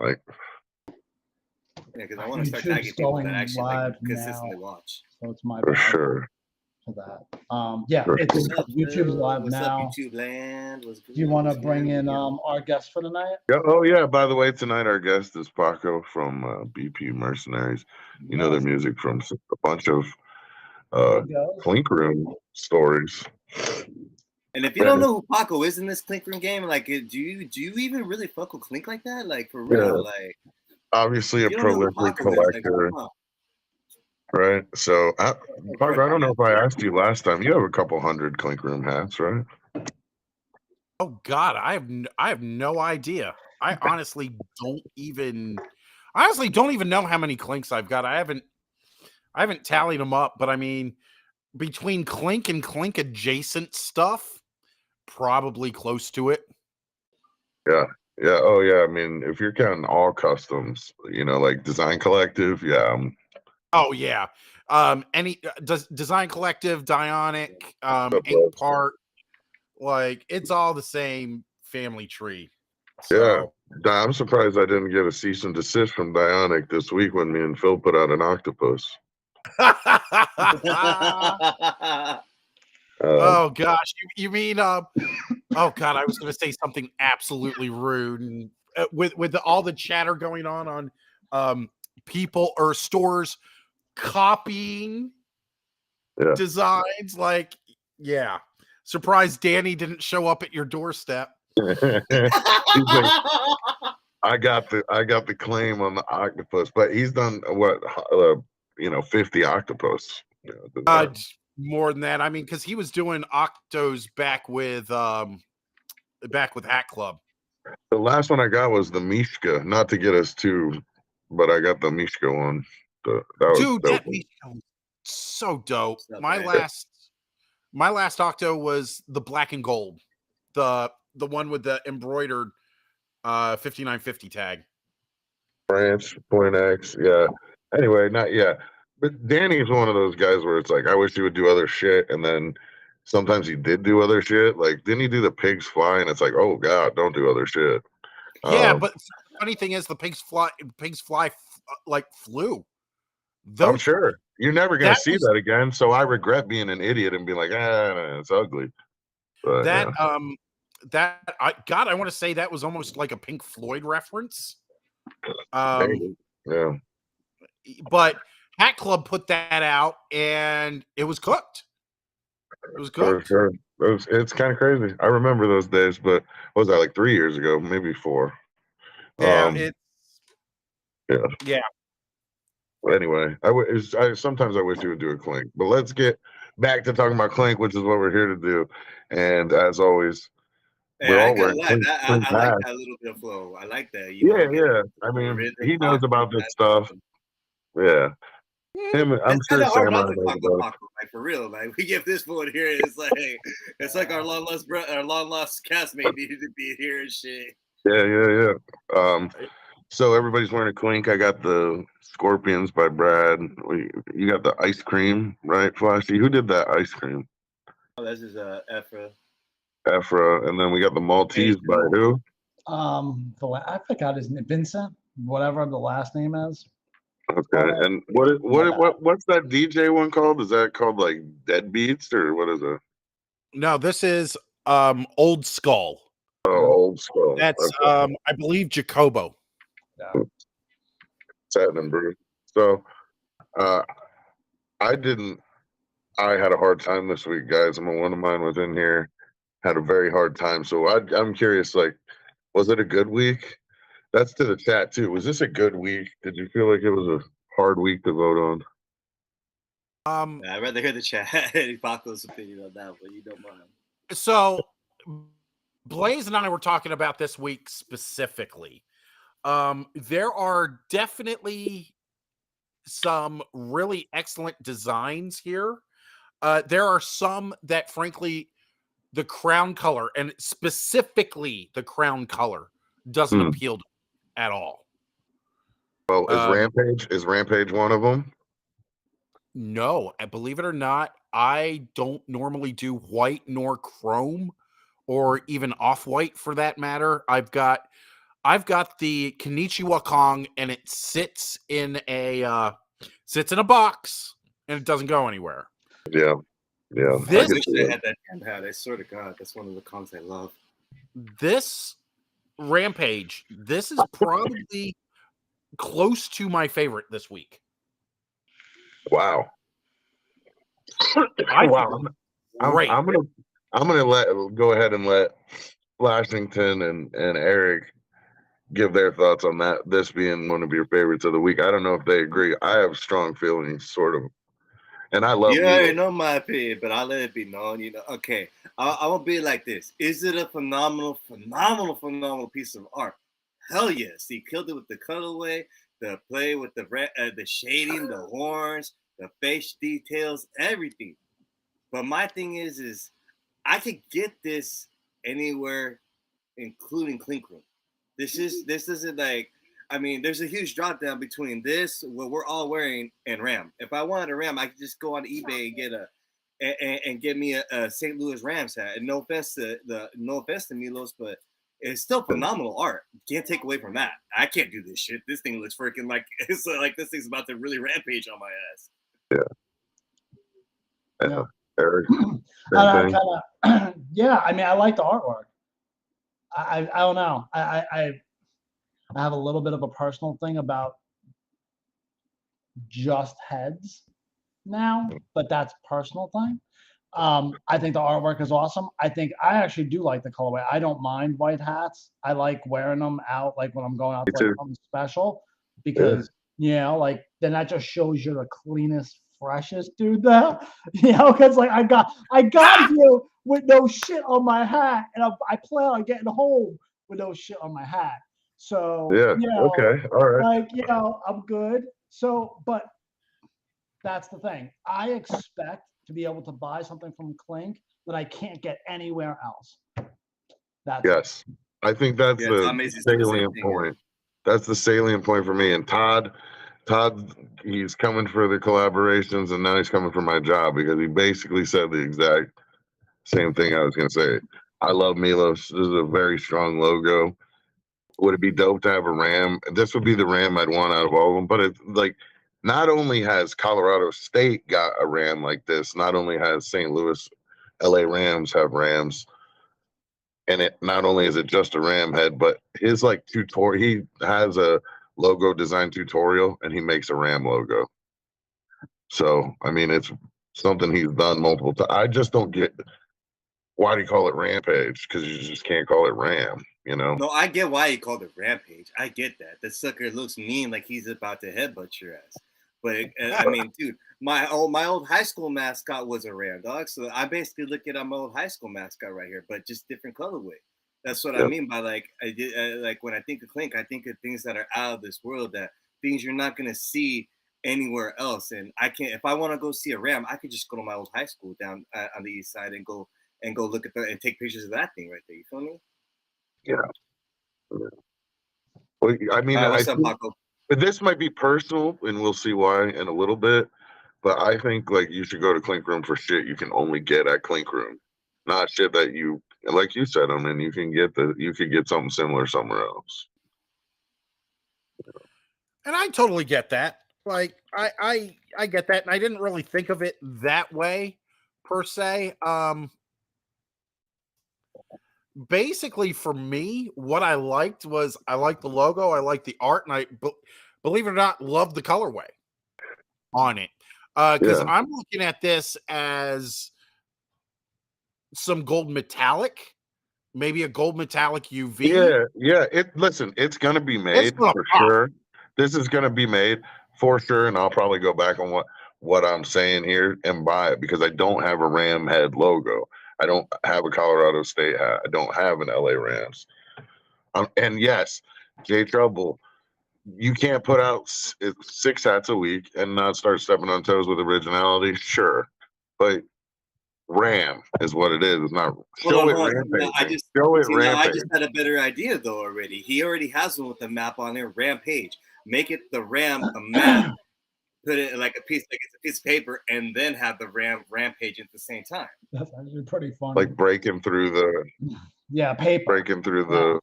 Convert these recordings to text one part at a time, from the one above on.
like. Yeah, because I want to start YouTube's tagging people that going actually live like consistently now. watch. So it's my For bad sure. for that. Yeah, For it's sure. What's up, YouTube's Phil? live What's now. up, YouTube land? What's good? Do you want to What's bring good? in our guest for tonight? Yeah. Oh yeah. By the way, tonight our guest is Paco from BP Mercenaries. You know their music from a bunch of There he goes. Clink Room stories. And if you don't know who Paco is in this Clink Room game, like, do you even really fuck with Clink like that? Like, for real? Yeah. Like, Obviously a you don't know who prolific Paco is, like, collector, come on. right? So, Paco, I don't know if I asked you last time. You have a couple hundred Clink Room hats, right? Oh God, I have no idea. I honestly don't even know how many Clinks I've got. I haven't tallied them up, but I mean, between Clink and Clink adjacent stuff, probably close to it. Yeah. Yeah. Oh, yeah. I mean, if you're counting all customs, like Design Collective, yeah. Oh yeah. Any Design Collective, Dionic, Ink Part, like it's all the same family tree. So. Yeah. I'm surprised I didn't get a cease and desist from Dionic this week when me and Phil put out an octopus. Oh gosh, you mean oh God, I was going to say something absolutely rude, and with all the chatter going on people or stores copying designs, like surprised Danny didn't show up at your doorstep. He's like, I got the claim on the octopus, but he's done what 50 octopus. More than that. I mean, because he was doing octos back with Hat Club. The last one I got was the Mishka. Not to get us too, but I got the Mishka one. That Mishka was so dope. My last octo was the black and gold, the one with the embroidered 5950 tag. Branch, Point X, yeah. Anyway, but Danny's one of those guys where it's like, I wish he would do other shit, and then sometimes he did do other shit. Like, didn't he do the pigs fly? And it's like, oh God, don't do other shit. Yeah, but the funny thing is, the pigs fly like flew. I'm sure you're never gonna see that again. So I regret being an idiot and being like, it's ugly. But, I want to say that was almost like a Pink Floyd reference. Yeah. But Hat Club put that out, and it was cooked. It was cooked. For sure. It's kind of crazy. I remember those days, but what was that, like 3 years ago, maybe 4? Yeah. Yeah. Anyway, sometimes I wish you would do a Clink, but let's get back to talking about Clink, which is what we're here to do. And as always, we're all wearing Clink. I like that little bit of flow. I like that. Yeah. I mean, he knows about this stuff. Yeah. I'm sure Sam not to talk about Paco, like, for real. Like, we give this one here. It's like our long lost castmate needed to be here and shit. Yeah. So everybody's wearing a Clink. I got the Scorpions by Brad. You got the ice cream, right, Flashy? Who did that ice cream? Oh, this is Ephra. And then we got the Maltese by who? I forgot his name, Vincent, whatever the last name is. Okay, and what's that DJ one called? Is that called like Dead Beats or what is it? No, this is Old Skull. Oh, Old Skull. That's I believe Jacobo. Yeah. Satin and Bruce. So I had a hard time this week, guys. One of mine was in here, had a very hard time. So I'm curious, like, was it a good week? That's to the chat too. Was this a good week? Did you feel like it was a hard week to vote on? I'd rather hear the chat. Paco's opinion on that, but you don't mind. So Blaze and I were talking about this week specifically. There are definitely some really excellent designs here. There are some that, frankly, the crown color, and specifically the crown color, doesn't appeal to me at all. Well, is Rampage one of them? No, and believe it or not, I don't normally do white nor chrome, or even off-white for that matter. I've got I've got the Konnichiwa Kong, and it sits in a box, and it doesn't go anywhere. Yeah. Yeah. I This wish I had that damn hat. I swear to God, that's one of the Kongs I love. this Rampage, this is probably close to my favorite this week. Wow. I Wow. think I'm great. gonna go ahead and let Flashington and Eric give their thoughts on that. This being one of your favorites of the week. I don't know if they agree. I have strong feelings, sort of, and I love. You already know my opinion, but I'll let it be known. Okay, I will be like this. Is it a phenomenal piece of art? Hell yes. He killed it with the colorway, the play with the shading, the horns, the face details, everything. But my thing is I could get this anywhere, including Clink Room. This isn't like, I mean, there's a huge drop down between this, what we're all wearing, and Ram. If I wanted a Ram, I could just go on eBay and get me a St. Louis Rams hat. And no offense to Milos, but it's still phenomenal art. Can't take away from that. I can't do this shit. This thing looks freaking like it's like this thing's about to really rampage on my ass. Yeah. Eric, I kind of, yeah. I mean, I like the artwork. I don't know. I have a little bit of a personal thing about just heads now, but that's a personal thing. I think the artwork is awesome. I actually do like the colorway. I don't mind white hats. I like wearing them out, like when I'm going out to like something special, because like then that just shows you're the cleanest, freshest dude there. Because like I got here with no shit on my hat, and I plan on getting home with no shit on my hat. So okay, all right. like I'm good. So, but that's the thing. I expect to be able to buy something from Clink that I can't get anywhere else. Yes. I think that's the salient point. That's the salient point for me. And Todd, he's coming for the collaborations, and now he's coming for my job, because he basically said the exact same thing I was going to say. I love Milos. This is a very strong logo. Would it be dope to have a Ram? This would be the Ram I'd want out of all of them. But it's like, not only has Colorado State got a Ram like this, not only has St. Louis, LA Rams have Rams, and it not only is it just a Ram head, but his like tutorial, he has a logo design tutorial, and he makes a Ram logo. So I mean, it's something he's done multiple times. I just don't get, why do you call it Rampage? Because you just can't call it Ram, No, I get why you called it Rampage. I get that. The sucker looks mean, like he's about to headbutt your ass. But I mean, dude, my old high school mascot was a Ram, dog. So I basically look at my old high school mascot right here, but just different colorway. That's what I mean by like like when I think of Clink, I think of things that are out of this world, that things you're not gonna see anywhere else. And I can't, if I want to go see a Ram, I could just go to my old high school down on the east side and go look at and take pictures of that thing right there. You feel me? Yeah. Well, I mean, what's up, Paco? But this might be personal, and we'll see why in a little bit. But I think like you should go to Clink Room for shit you can only get at Clink Room, not shit that you, like you said, I mean, you could get something similar somewhere else. And I totally get that. Like I get that, and I didn't really think of it that way per se. Basically for me, what I liked was I liked the logo, I liked the art, and I believe it or not, love the colorway on it. Because I'm looking at this as some gold metallic, maybe a gold metallic UV. Yeah. Listen, it's gonna be made for sure. This is gonna be made for sure, and I'll probably go back on what I'm saying here and buy it, because I don't have a Ram head logo. I don't have a Colorado State hat. I don't have an LA Rams. And yes, J Trouble, you can't put out 6 hats a week and not start stepping on toes with originality. Sure, but Ram is what it is. It's not show it Rampage. I just had a better idea though already. He already has one with a map on there, Rampage. Make it the Ram a map. Put it like it's a piece of paper, and then have the Rampage at the same time. That's actually pretty funny. Like breaking through the paper. Breaking through the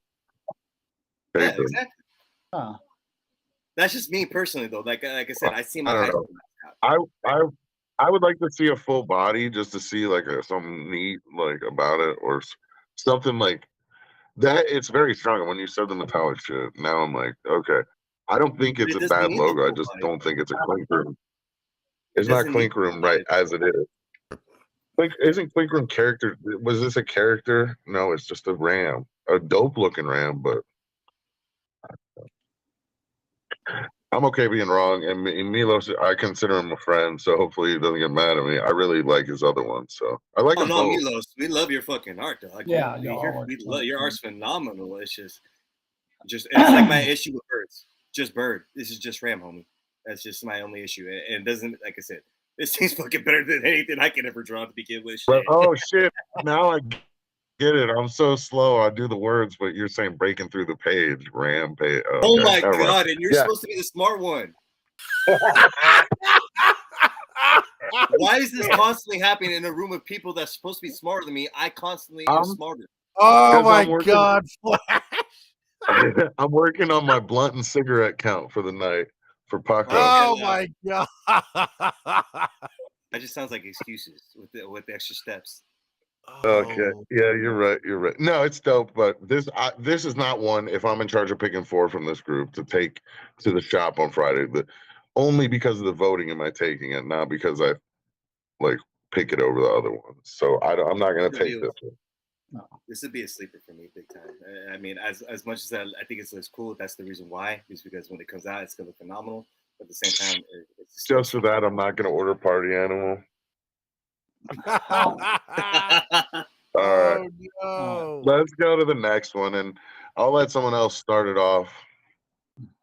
Yeah, paper. exactly. Huh. That's just me personally, though. Like I said, I see my I don't high know. school mascot. I would like to see a full body just to see like something neat like about it or something like that. It's very strong. When you said the metallic shit, now I'm like, okay. I don't think But it's it a doesn't bad need the logo. I full just body. don't think it's a Clink room. It It's not doesn't need Clink the full room right body. as it is. Like, isn't Clink room character? Was this a character? No, it's just a ram, a dope looking ram, but. I'm okay being wrong, and Milos, I consider him a friend, so hopefully he doesn't get mad at me. I really like his other ones, so I like Oh them no, both. Milos, we love your fucking art, dog. Yeah, your Your art's phenomenal. It's like my issue with birds. Just bird. This is just ram, homie. That's just my only issue, and it doesn't, like I said, this seems fucking better than anything I could ever draw to begin with. But Shit. oh shit, now I get it. I'm so slow. I do the words, but you're saying breaking through the page, ram page. Oh Okay, my never mind. god! And you're Yeah. supposed to be the smart one. Why is this constantly happening in a room of people that's supposed to be smarter than me? I constantly am smarter. Oh 'Cause my I'm working- God, Flash. I'm working on my blunt and cigarette count for the night for Paco. Oh my God. That just sounds like excuses with the extra steps. Okay. Oh. Yeah, you're right. You're right. No, it's dope, but this is not one. If I'm in charge of picking 4 from this group to take to the shop on Friday, only because of the voting am I taking it, not because I like pick it over the other ones. So I'm not going to take this one. This would be a sleeper for me, big time. I mean, as much as I think it's cool, that's the reason why. Is because when it comes out, it's gonna look phenomenal. But at the same time, it's Just for that, I'm not going to order Party Animal. All right. No. Let's go to the next one, and I'll let someone else start it off.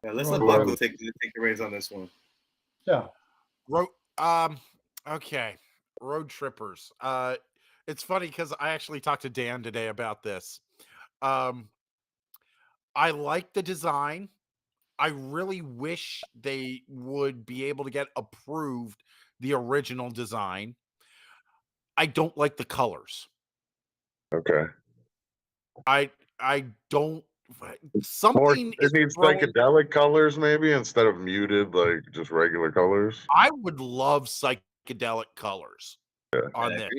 Yeah, let's let Paco take the reins on this one. Yeah. Okay. Road trippers. It's funny because I actually talked to Dan today about this. I like the design. I really wish they would be able to get approved the original design. I don't like the colors. Okay. I don't. Something It needs psychedelic colors, maybe instead of muted, like just regular colors. I would love psychedelic colors on this.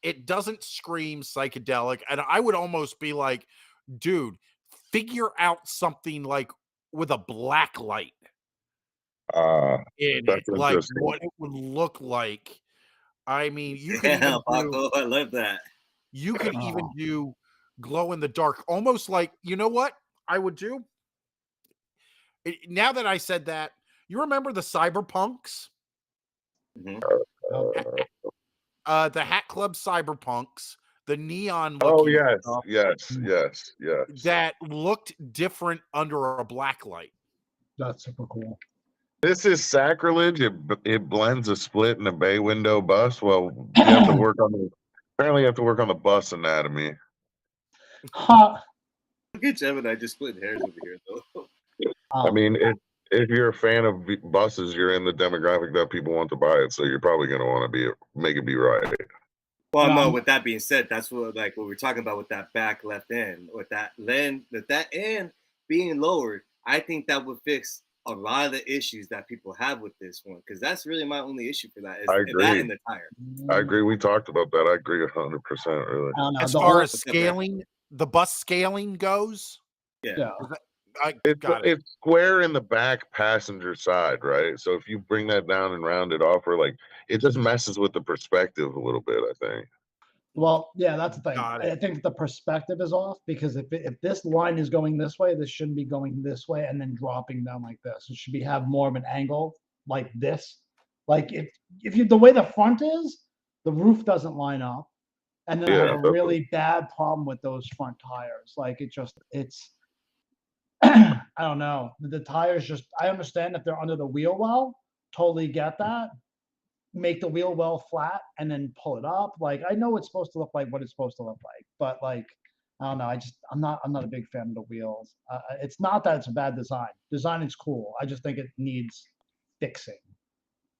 It doesn't scream psychedelic, and I would almost be like, dude, figure out something like with a black light in it, like what it would look like. I mean, you could even Paco, I love that. You could even do glow in the dark, almost like, you know what I would do? Now that I said that, you remember the cyberpunks? Mm-hmm. The Hat Club cyberpunks, the neon looking yes, that looked different under a black light. That's super cool. This is sacrilege. It blends a split and a bay window bus. Well, you have to work on the bus anatomy. Huh. Look at Gemini just splitting hairs over here, though. I mean, if you're a fan of buses, you're in the demographic that people want to buy it, so you're probably going to want to make it be right. Well, no. With that being said, that's what we're talking about with that back left end, with that end being lowered. I think that would fix a lot of the issues that people have with this one, because that's really my only issue for that. I agree. That and the tire. I agree. We talked about that. I agree 100%. Really. As far as scaling, the bus scaling goes, yeah. It's square in the back passenger side, right? So if you bring that down and round it off, or like it just messes with the perspective a little bit, I think. Well, yeah, that's the thing. I think the perspective is off, because if this line is going this way, this shouldn't be going this way and then dropping down like this. It should have more of an angle like this. Like if you the way the front is, the roof doesn't line up, and then I have a really bad problem with those front tires. Like it's I don't know. The tires I understand if they're under the wheel well, totally get that. Make the wheel well flat and then pull it up. Like, I know it's supposed to look like what it's supposed to look like, but like, I don't know. I'm not a big fan of the wheels. It's not that it's a bad design. Design is cool. I just think it needs fixing.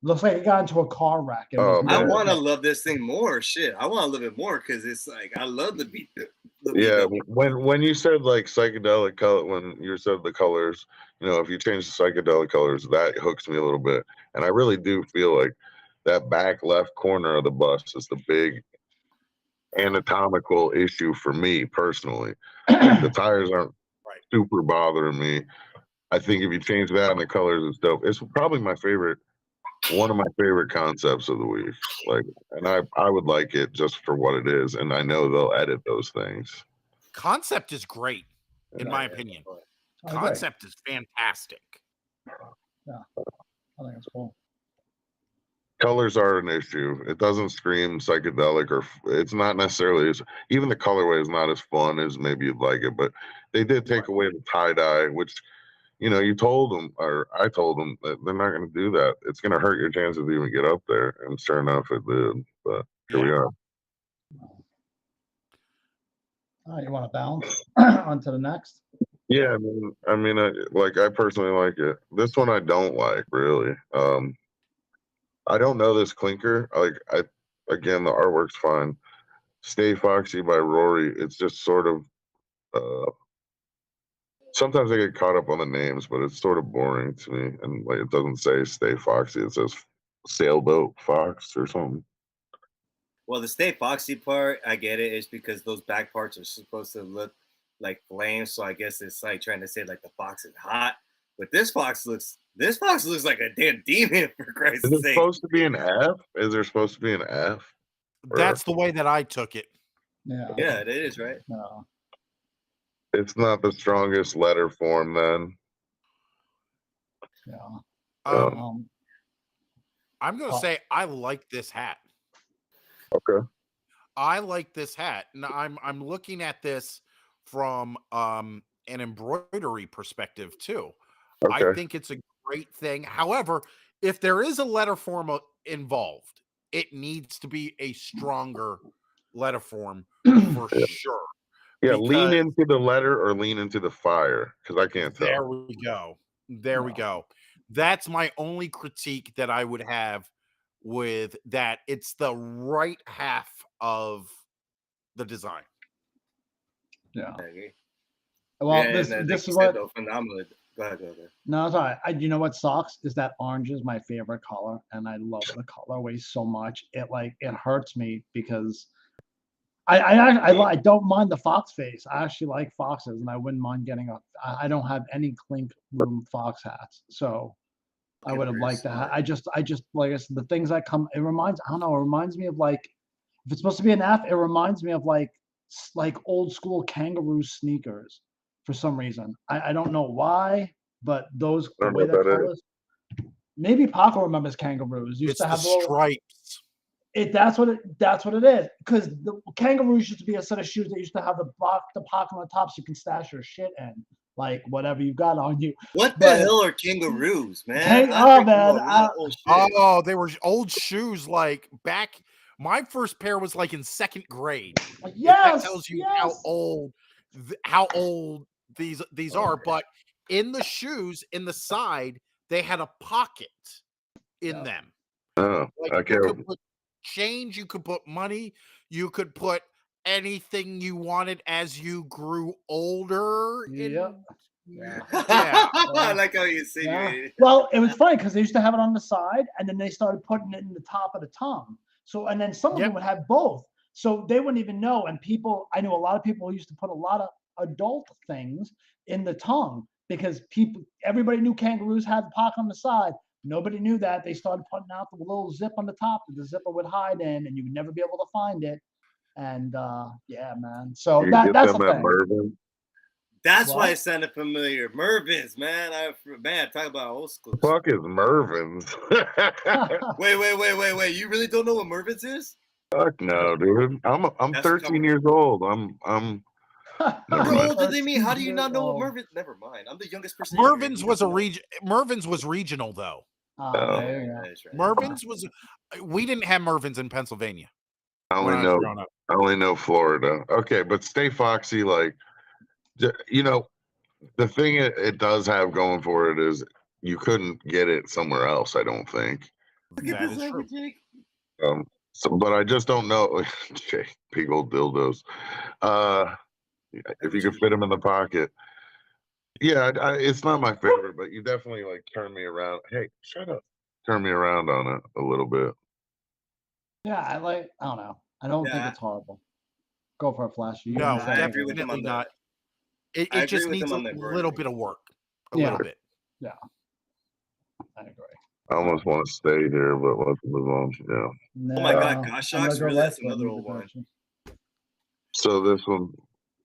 Looks like it got into a car wreck. And Oh, was I man. want to love this thing more. Shit, I want to love it more because it's like I love the beat. Yeah, when you said like psychedelic color, when you said the colors, if you change the psychedelic colors, that hooks me a little bit. And I really do feel like that back left corner of the bus is the big anatomical issue for me personally. Like the tires aren't super bothering me. I think if you change that and the colors, it's dope. It's probably one of my favorite concepts of the week. Like, and I would like it just for what it is, and I know they'll edit those things. Concept is great, in my opinion. Concept is fantastic. Yeah, I think it's cool. Colors are an issue. It doesn't scream psychedelic, or it's not necessarily even the colorway is not as fun as maybe you'd like it. But they did take away the tie dye, which you told them, or I told them that they're not going to do that. It's going to hurt your chances to even get up there. And sure enough, it did. But here we are. You want to bounce on to the next? Yeah, I mean, I personally like it. This one I don't like really. I don't know this Clinker. Again, the artwork's fine. Stay Foxy by Rory. It's just sort of. Sometimes I get caught up on the names, but it's sort of boring to me. And like, it doesn't say Stay Foxy. It says Sailboat Fox or something. Well, the Stay Foxy part, I get it. It's because those back parts are supposed to look like flames. So I guess it's like trying to say like the fox is hot. But this fox looks like a damn demon, for Christ's sake. Is it supposed to be an F? Is there supposed to be an F? That's the way that I took it. Yeah. Yeah, it is, right? No. It's not the strongest letter form then. Yeah. I'm going to say I like this hat. Okay. I like this hat. Now I'm looking at this from an embroidery perspective too. Okay. I think it's a great thing. However, if there is a letter form involved, it needs to be a stronger letter form for sure. Yeah, lean into the letter or lean into the fire, because I can't tell. There we go. There we go. That's my only critique that I would have with that. It's the right half of the design. Yeah. Okay. Well, Yeah, this is what. Phenomenal. Go ahead. No, it's all right. You know what sucks is that orange is my favorite color, and I love the colorway so much. It hurts me because I don't mind the fox face. I actually like foxes, and I wouldn't mind getting I don't have any Clink room fox hats, so I would have liked that. I just like I said, the things that come. It reminds me of like if it's supposed to be an F, it reminds me of like old school kangaroo sneakers for some reason. I don't know why, but the way the colors. Maybe Paco remembers kangaroos. Used to have the stripes. That's what it is. Because the kangaroos used to be a set of shoes that used to have the pocket on the top so you can stash your shit in, like whatever you got on you. What the hell are kangaroos, man? They were old shoes like back. My first pair was like in second grade. Yes, that tells you how old these are. But in the shoes, in the side, they had a pocket in them. Oh, like you could put change, you could put money, you could put anything you wanted as you grew older. Yeah. I like how you see it. Well, it was funny because they used to have it on the side, and then they started putting it in the top of the tongue. So, and then some of them would have both. So they wouldn't even know. And I knew a lot of people who used to put a lot of adult things in the tongue because everybody knew kangaroos had the pocket on the side. Nobody knew that. They started putting out the little zip on the top that the zipper would hide in, and you would never be able to find it. And yeah, man. So that's the thing. Mervin? That's why it sounded familiar. Mervin's, man. Talk about old school. Fuck is Mervin's? Wait. You really don't know what Mervin's is? Fuck no, dude. I'm 13 years old. I'm You're older than me. How do you not know what Mervin's? Never mind. I'm the youngest person. Mervin's was regional though. Mervin's was. We didn't have Mervin's in Pennsylvania. I only know Florida. Okay, but Stay Foxy, like, the thing it does have going for it is you couldn't get it somewhere else. I don't think. Look at That this is true. Jake. So, but I just don't know. Jake, big old dildos. If you could fit them in the pocket. Yeah, it's not my favorite, but you definitely like turn me around. Hey, shut up. Turn me around on it a little bit. Yeah, I don't know. I don't think Yeah. it's horrible. Go for a flash. You No, gonna say I anything? agree with him definitely on not. I It agree just with needs him a on the little embroidery. bit of work. A Yeah. little bit. I agree. I almost want to stay here, but let's move on. Yeah. No, Oh my God, I'm Gosh gonna Shocks, go really? right That's for another Amoeba old one. direction. So this one,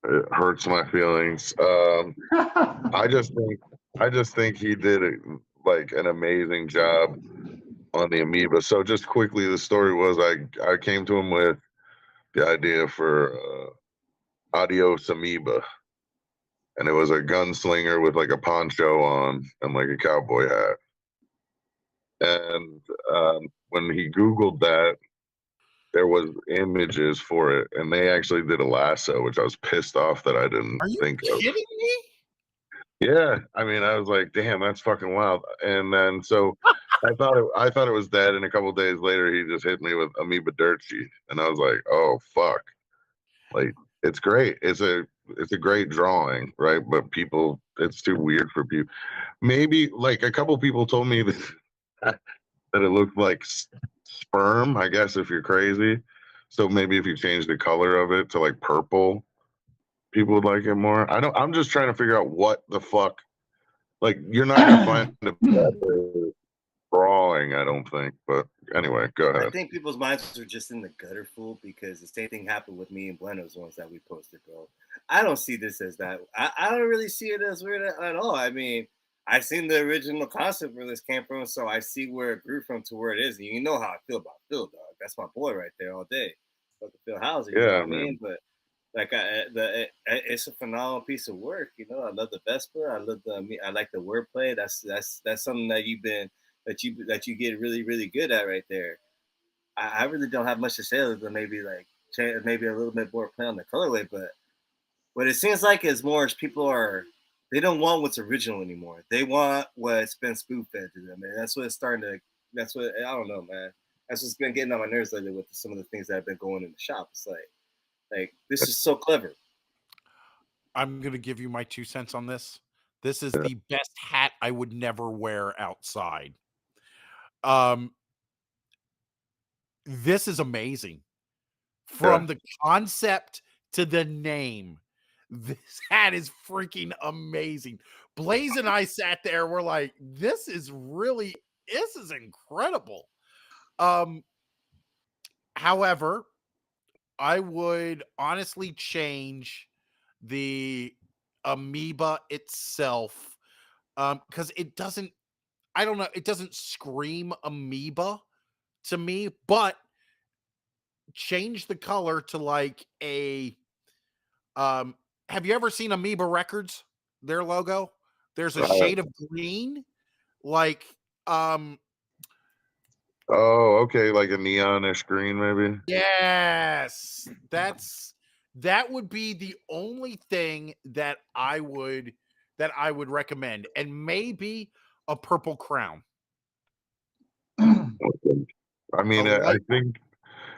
it hurts my feelings. I just think he did like an amazing job on the amoeba. So just quickly, the story was I came to him with the idea for Adios Amoeba, and it was a gunslinger with like a poncho on and like a cowboy hat. And when he Googled that, there was images for it, and they actually did a lasso, which I was pissed off that I didn't Are you think of. kidding me? Yeah, I mean, I was like, "Damn, that's fucking wild." And then so I thought it was dead, and a couple days later, he just hit me with Amoeba Dirt Sheet, and I was like, "Oh fuck!" Like, it's great. It's a great drawing, right? But people, it's too weird for people. Maybe like a couple people told me that that it looked like sperm. I guess if you're crazy, so maybe if you change the color of it to like purple, people would like it more. I don't. I'm just trying to figure out what the fuck. Like, you're not gonna find a better drawing, I don't think. But anyway, go I ahead. think people's minds are just in the gutter, fool, because the same thing happened with me and Bueno's ones that we posted, bro. I don't see this as that. I don't really see it as weird at all. I mean, I seen the original concept where this came from, so I see where it grew from to where it is. And you know how I feel about Phil, dog. That's my boy right there all day. Fucking Phil Hauser, you know what I mean? But like, it's a phenomenal piece of work. You know, I love the Vespa. I like the wordplay. That's something that you get really, really good at right there. I really don't have much to say other than maybe a little bit more play on the colorway, but it seems like as more as people they don't want what's original anymore. They want what's been spoon fed to them, and that's what it's starting to. That's what I don't know, man. That's what's been getting on my nerves lately with some of the things that have been going in the shop. It's like this is so clever. I'm gonna give you my 2 cents on this. This is the best hat I would never wear outside. This is amazing. From the concept to the name, this hat is freaking amazing. Blaze and I sat there, we're like, this is incredible. However, I would honestly change the amoeba itself, because it doesn't, I don't know, it doesn't scream amoeba to me, but change the color to like a have you ever seen Amoeba Records, their logo? There's a shade of green, like oh, okay, like a neonish green, maybe. yes, that would be the only thing that I would recommend, and maybe a purple crown. I mean,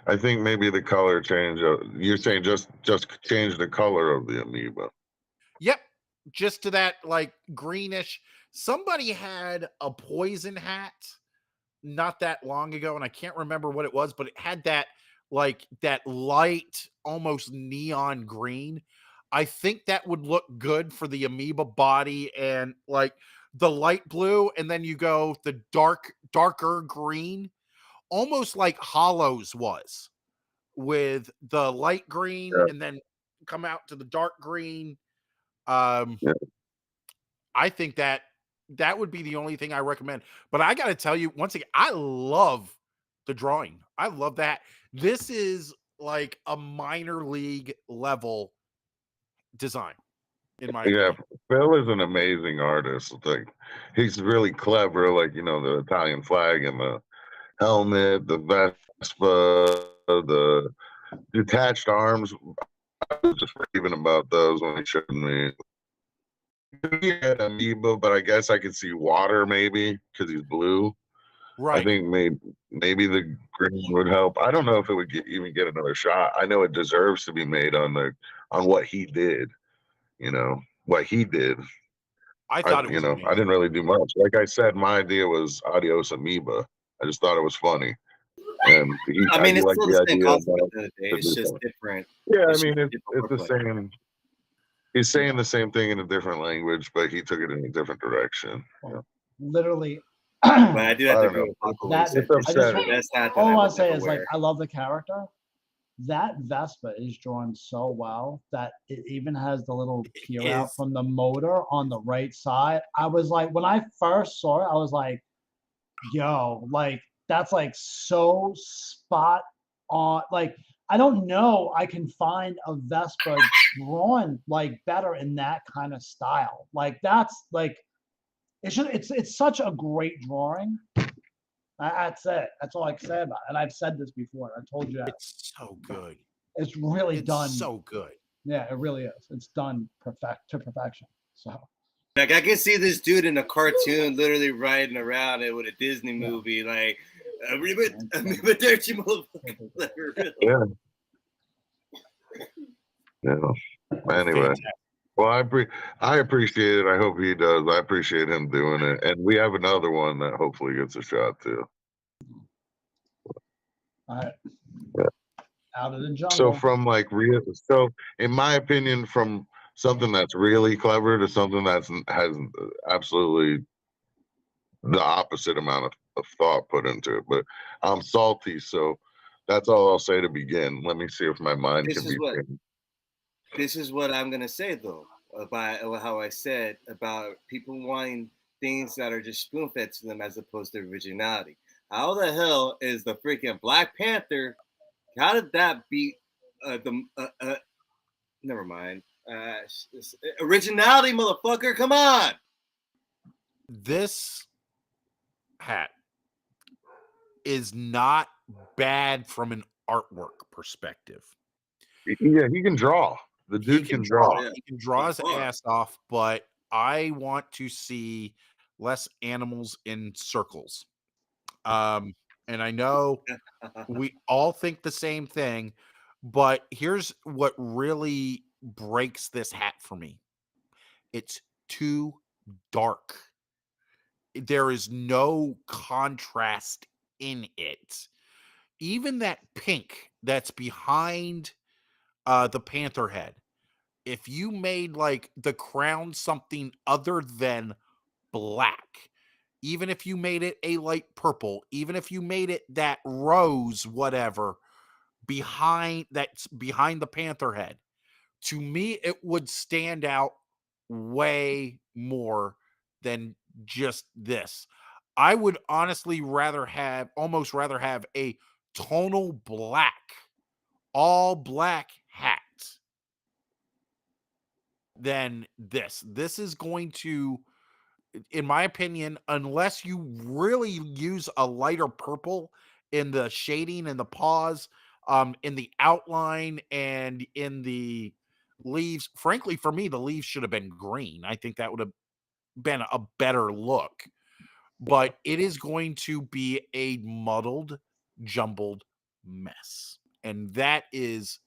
I think maybe the color change. You're saying just change the color of the amoeba. Yep, just to that like greenish. Somebody had a poison hat not that long ago, and I can't remember what it was, but it had that like that light, almost neon green. I think that would look good for the amoeba body, and like the light blue, and then you go the darker green, almost like Hollows was with the light green and then come out to the dark green. I think that would be the only thing I recommend. But I got to tell you, once again, I love the drawing. I love that. This is like a minor league level design, in my opinion. Phil is an amazing artist. Like, he's really clever. Like, you know, the Italian flag and the helmet, the Vespa, the detached arms. I was just raving about those when he showed me. He had amoeba, but I guess I could see water maybe because he's blue. I think maybe the green would help. I don't know if it would even get another shot. I know it deserves to be made on what he did. What he did. I thought it was I didn't really do much. Like I said, my idea was Adios Amoeba. I just thought it was funny, and I I mean, do it's like still the the same idea concept of at the end of the day. It's just different. Yeah, I It's mean, just it's the different. same. He's saying the same thing in a different language, but he took it in a different direction. Literally. But I do have I to don't agree know. with Paco. That- It's I just the best hat that all I I want would to say ever is, like, wear. I love the character. That Vespa is drawn so well that it even has the little peer out is. from the motor on the right side. I was like, when I first saw it, I was like, yo, like, that's like so spot on. Like, I don't know, I can find a Vespa drawn like better in that kind of style. Like, that's like, it's such a great drawing. That's it. That's all I can say about it. And I've said this before. I told you that. It's so good. It's really It's done. so good. Yeah, it really is. It's done to perfection. So Like, I can see this dude in a cartoon literally riding around it with a Disney movie, like Amoeba dirty motherfucker. Yeah. Anyway, Fantastic. well, I appreciate it. I hope he does. I appreciate him doing it, and we have another one that hopefully gets a shot too. all right. Yeah. Out of the jungle. So from in my opinion, from something that's really clever to something has absolutely the opposite amount of thought put into it. But I'm salty, so that's all I'll say to begin. Let me see if my mind can be changed. This is what I'm gonna say though about how I said about people wanting things that are just spoon fed to them as opposed to originality. How the hell is the freaking Black Panther? How did that beat never mind. Originality, motherfucker! Come on. This hat is not bad from an artwork perspective. Yeah, he can draw. The dude can draw. Yeah. He can draw his ass off, but I want to see less animals in circles. And I know we all think the same thing, but here's what really breaks this hat for me. It's too dark. There is no contrast in it. Even that pink that's behind the panther head, if you made like the crown something other than black, even if you made it a light purple, even if you made it that rose, whatever, behind the panther head, to me, it would stand out way more than just this. I would honestly almost rather have a tonal black, all black hat than this. This is going to, in my opinion, unless you really use a lighter purple in the shading and the paws, in the outline and in the leaves. Frankly, for me, the leaves should have been green. I think that would have been a better look. But it is going to be a muddled, jumbled mess. And that is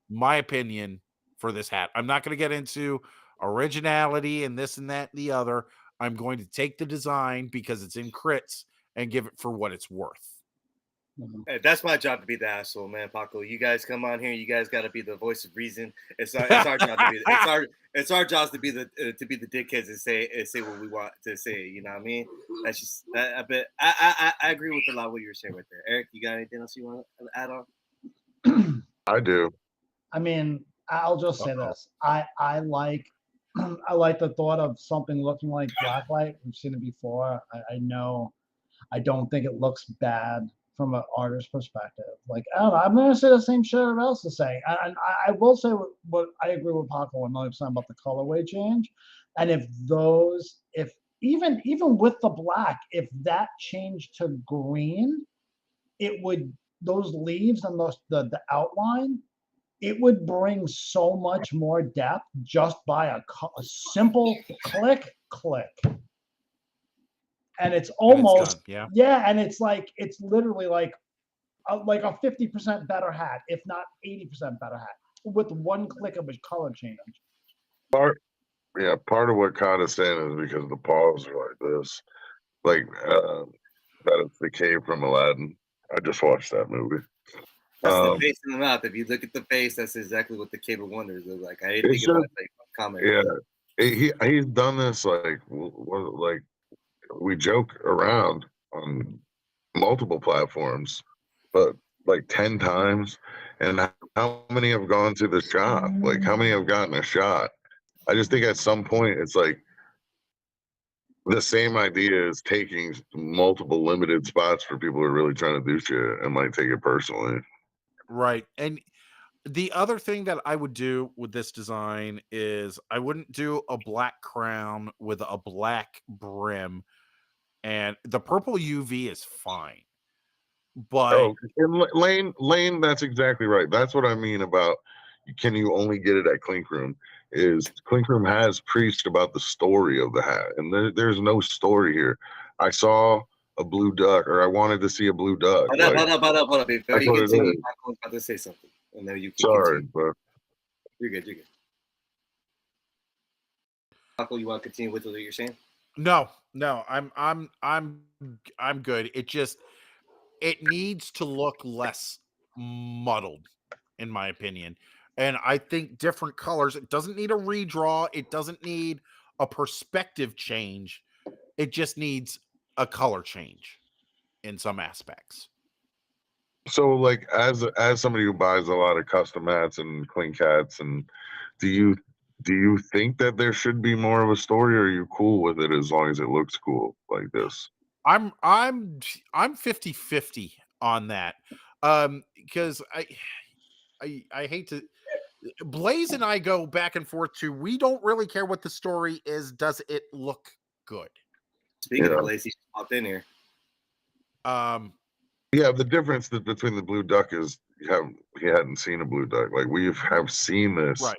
my opinion for this hat. I'm not going to get into originality and this and that and the other. I'm going to take the design because it's in Critz and give it for what it's worth. Hey, that's my job to be the asshole, man, Paco. You guys come on here. You guys got to be the voice of reason. It's our job to be. It's our job to be the dickheads and say what we want to say. You know what I mean? That's just that. But I agree with a lot of what you were saying right there. Eric, you got anything else you want to add on? I do. I mean, I'll just say this. I like I like the thought of something looking like Blacklight. We've seen it before. I know. I don't think it looks bad from an artist's perspective. Like, I don't know. I'm going to say the same shit everyone else is saying. And I will say what I agree with Paco 100% about the colorway change. And if even with the black, if that changed to green, it would, those leaves and the outline, it would bring so much more depth just by a simple click. and it's And it's almost done, yeah. and it's like it's literally like a 50% better hat, if not 80% better hat, with one click of a color change. Part part of what Cod is saying is because the paws are like this. Like that is the cave from Aladdin. I just watched that movie. That's the face in the mouth. If you look at the face, that's exactly what the Cave of Wonders look like. I didn't think about it like comment. Yeah, he's done this like we joke around on multiple platforms, but like 10 times. And how many have gone to the shop? Like how many have gotten a shot? I just think at some point it's like the same idea is taking multiple limited spots for people who are really trying to do shit and might take it personally. Right. And the other thing that I would do with this design is I wouldn't do a black crown with a black brim, and the purple UV is fine. But Oh, and Lane, that's exactly right. That's what I mean about can you only get it at Clink Room? Is Clink Room has preached about the story of the hat, and there's no story here. I saw a blue duck, or I wanted to see a blue duck. Hold up. Before you continue, Paco's about to say something, and then you can Sorry, continue. but You're good. Paco, you want to continue with what you're saying? no, I'm good. It needs to look less muddled, in my opinion. And I think different colors, it doesn't need a redraw, it doesn't need a perspective change. It just needs a color change in some aspects. so like as somebody who buys a lot of custom hats and Clink hats, and do you think that there should be more of a story, or are you cool with it as long as it looks cool like this? I'm 50-50 on that. Because I hate to Blaze and I go back and forth to we don't really care what the story is. Does it look good? Speaking of Blaze, he popped in here. Yeah, the difference between the blue duck is he hadn't seen a blue duck. Like we have seen this. Right.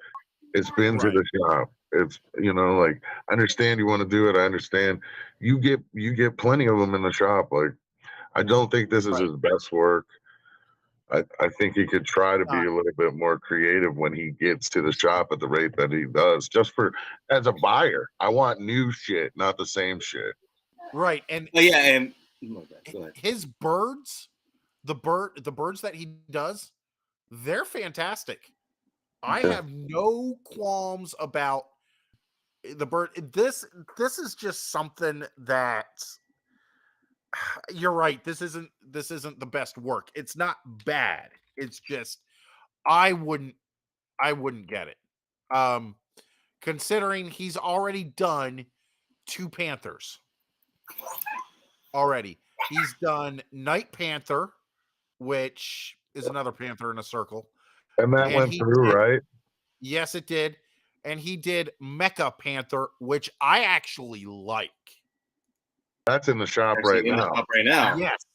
It's been to the shop. It's like I understand you want to do it. I understand you get plenty of them in the shop. Like I don't think this is his best work. I think he could try to be a little bit more creative when he gets to the shop at the rate that he does. Just as a buyer, I want new shit, not the same shit. Right, and go ahead. His birds, the birds that he does, they're fantastic. I have no qualms about the bird. This is just something that you're right. This isn't the best work. It's not bad. It's just I wouldn't get it. Considering he's already done 2 Panthers. Already. He's done Night Panther, which is another panther in a circle. And that went through, right? Yes, it did. And he did Mecha Panther, which I actually like. That's in the shop right now. Yes.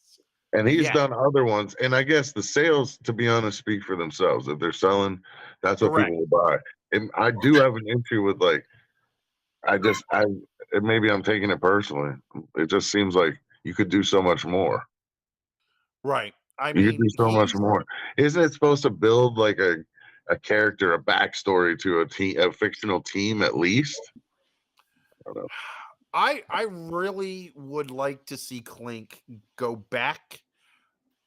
And he's done other ones. And I guess the sales, to be honest, speak for themselves. If they're selling, that's what people will buy. And I do have an issue with maybe I'm taking it personally. It just seems like you could do so much more. Right. You could do so much more. Isn't it supposed to build like a character, a backstory to a fictional team at least? I don't know. I really would like to see Clink go back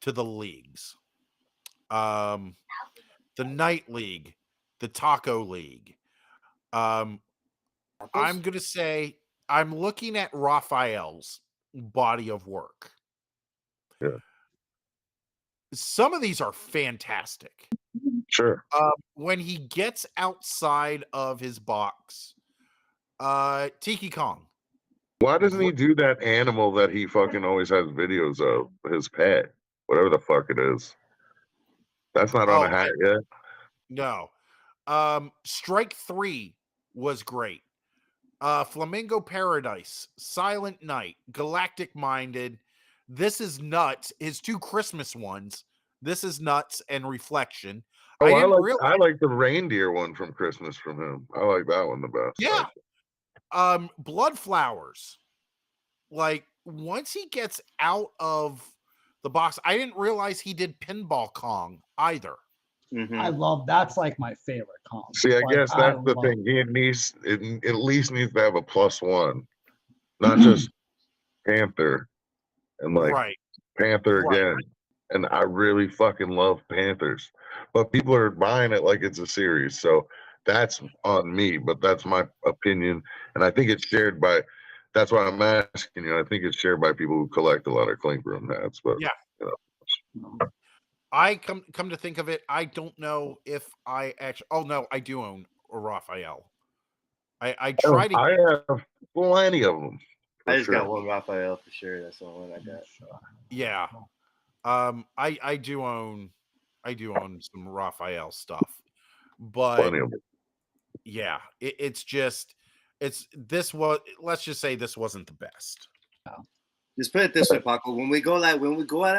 to the leagues. The Night League, the Taco League. I'm going to say I'm looking at Raphael's body of work. Yeah. Some of these are fantastic. Sure. When he gets outside of his box, Tiki Kong. Why doesn't he do that animal that he fucking always has videos of, his pet, whatever the fuck it is? That's not on a hat yet. No. Strike 3 was great. Flamingo Paradise, Silent Night, Galactic Minded, This Is Nuts, his 2 Christmas ones, This Is Nuts and Reflection. Oh, I like the reindeer one from Christmas from him. I like that one the best. Yeah. Blood Flowers. Like once he gets out of the box, I didn't realize he did pinball Kong either. I love that's like my favorite Kong. See, I Like, guess that's the love- thing. He needs it, at least needs to have a +1, not just Panther and like Right. Panther Right. again. And I really fucking love Panthers, but people are buying it like it's a series. So that's on me, but that's my opinion, and I think it's shared by. That's why I'm asking you. I think it's shared by people who collect a lot of Clink room hats. But Yeah. you know. I come to think of it, I don't know if I actually. Oh no, I do own a Raphael. I try to. I have plenty of them. I just got one Raphael for sure. That's the one I got. Yeah. I do own some Raphael stuff, but Plenty of them. yeah, it's just let's just say this wasn't the best. Just put it this way, Paco. When we go at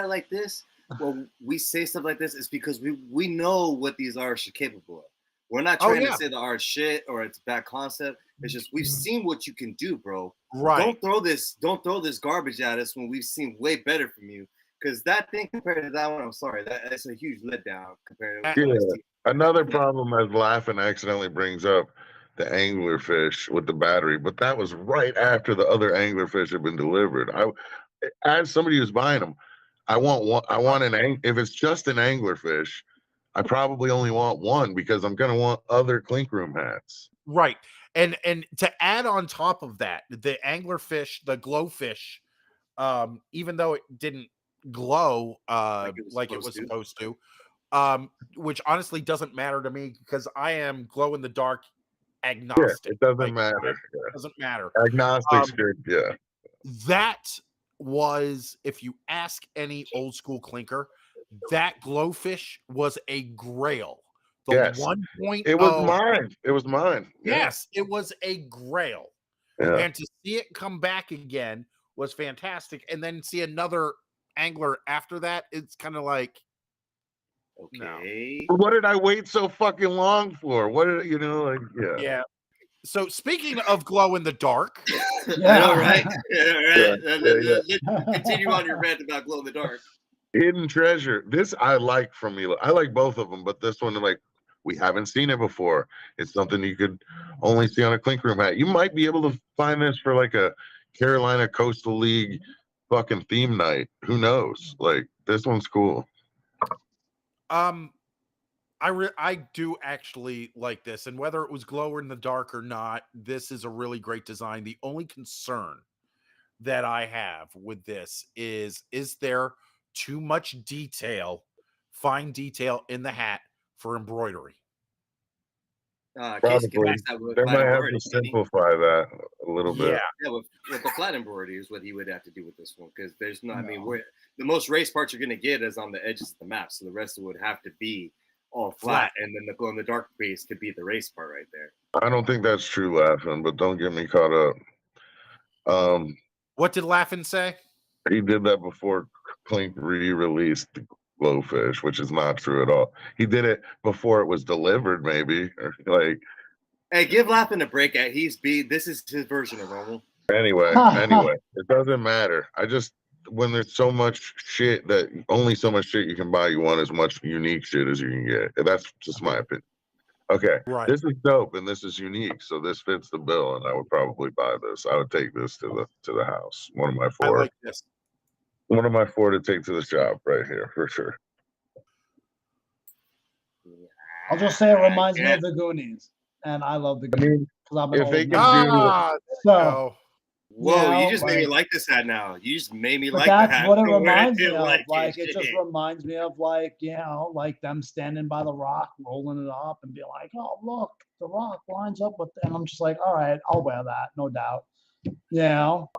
it like this, when we say stuff like this, it's because we know what these artists are capable of. We're not trying to say the art shit or it's a bad concept. It's just we've seen what you can do, bro. Right. Don't throw this garbage at us when we've seen way better from you. Because that thing compared to that one, I'm sorry, that's a huge letdown compared to what I see. Another problem as Laughing accidentally brings up the anglerfish with the battery, but that was right after the other anglerfish had been delivered. As somebody who's buying them, I want one. I want if it's just an anglerfish, I probably only want one because I'm gonna want other Clink room hats. Right. And to add on top of that, the anglerfish, the glowfish, even though it didn't glow like it was supposed to, which honestly doesn't matter to me because I am glow in the dark agnostic. Yeah, it doesn't matter. It doesn't matter. Agnostic's good. Yeah. That was, if you ask any old school Clinker, that glowfish was a grail. The yes. 1.0. It was mine. It was mine. Yes, it was a grail. Yeah. And to see it come back again was fantastic. And then see another angler after that, it's kind of like, okay. No. What did I wait so fucking long for? What did Yeah. So speaking of glow in the dark, I know, right? Let's continue on your rant about glow in the dark. Hidden treasure. This I like from Mila. I like both of them, but this one, like, we haven't seen it before. It's something you could only see on a Clink room hat. You might be able to find this for like a Carolina Coastal League fucking theme night. Who knows? Like, this one's cool. I do actually like this, and whether it was glow in the dark or not, this is a really great design. The only concern that I have with this is there too much fine detail in the hat for embroidery? Probably. They might have to simplify that a little bit. Yeah, with the flat embroidery is what he would have to do with this one, because there's no, I mean, the most race parts you're going to get is on the edges of the map, so the rest of it would have to be all flat, and then the glow in the dark base could be the race part right there. I don't think that's true, Laughing, but don't get me caught up. What did Laughing say? He did that before Clink re-released the Glowfish, which is not true at all. He did it before it was delivered, maybe. Like, hey, give Laughing a break. This is his version of normal. Anyway, it doesn't matter. When there's so much shit that only so much shit you can buy, you want as much unique shit as you can get. That's just my opinion. Okay, right. This is dope and this is unique, so this fits the bill, and I would probably buy this. I would take this to the house. One of my 4. I like this. One of my 4 to take to the shop right here for sure. I'll just say it reminds me of the Goonies, and I love the Goonies. If they can do whoa, you just made me like this hat now. You just made me like that's the hat. What it reminds me of. Like it just reminds me of, like, you know, like them standing by the rock, rolling it up and be like, oh, look, the rock lines up with, and I'm just like, all right, I'll wear that, no doubt. You know?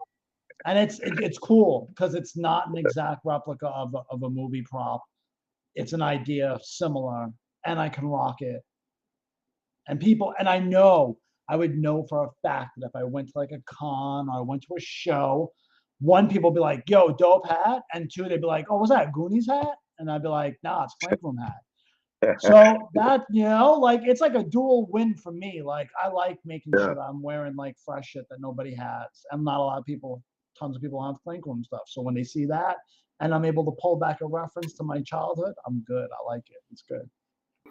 And it's cool because it's not an exact replica of a movie prop. It's an idea similar, and I can rock it. And I would know for a fact that if I went to like a con or I went to a show, 1, people would be like, yo, dope hat. And 2, they'd be like, oh, was that a Goonies hat? And I'd be like, nah, it's Clink room hat. So that, you know, like, it's like a dual win for me. Like, I like making sure that I'm wearing like fresh shit that nobody has. And not a lot of people tons of people have Clink room stuff. So when they see that, and I'm able to pull back a reference to my childhood, I'm good. I like it. It's good.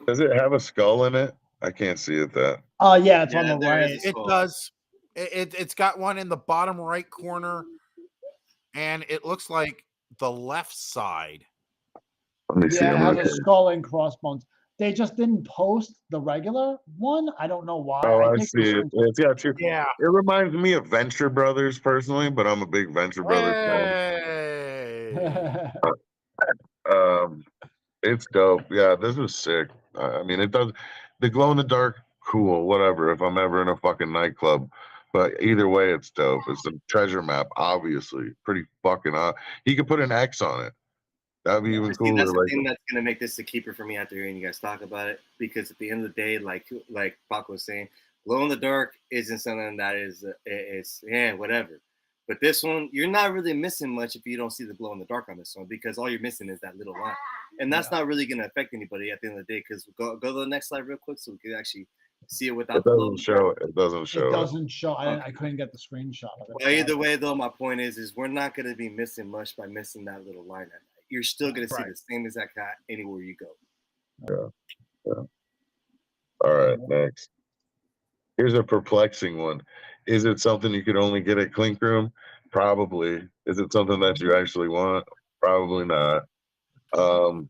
Does it have a skull in it? I can't see it. That. Yeah, it's on the there is right. a It skull. does. It's got one in the bottom right corner, and it looks like the left side. Let me see. Yeah, it I'm has looking. a skull and crossbones. They just didn't post the regular one. I don't know why. Oh, I think see it. It's got two. Yeah. It reminds me of Venture Brothers personally, but I'm a big Venture Brothers fan. Hey. It's dope. Yeah, this is sick. I mean, it does the glow in the dark, cool, whatever. If I'm ever in a fucking nightclub, but either way, it's dope. It's a treasure map, obviously, pretty fucking. He could put an X on it. That'd be even See, cooler. that's the Like, thing that's gonna make this a keeper for me after hearing you guys talk about it. Because at the end of the day, like Paco was saying, glow in the dark isn't something that is it's whatever. But this one, you're not really missing much if you don't see the glow in the dark on this one, because all you're missing is that little line, and that's not really gonna affect anybody at the end of the day. Because go to the next slide real quick so we can actually see it without it the glow in doesn't the dark. show. It doesn't It show. doesn't show. Okay. I couldn't get the screenshot of it. Well, either way, though, my point is we're not going to be missing much by missing that little line at night. You're still going to see Right. the same exact hat anywhere you go. All right, next. Here's a perplexing one. Is it something you could only get at Clink Room? Probably. Is it something that you actually want? Probably not. But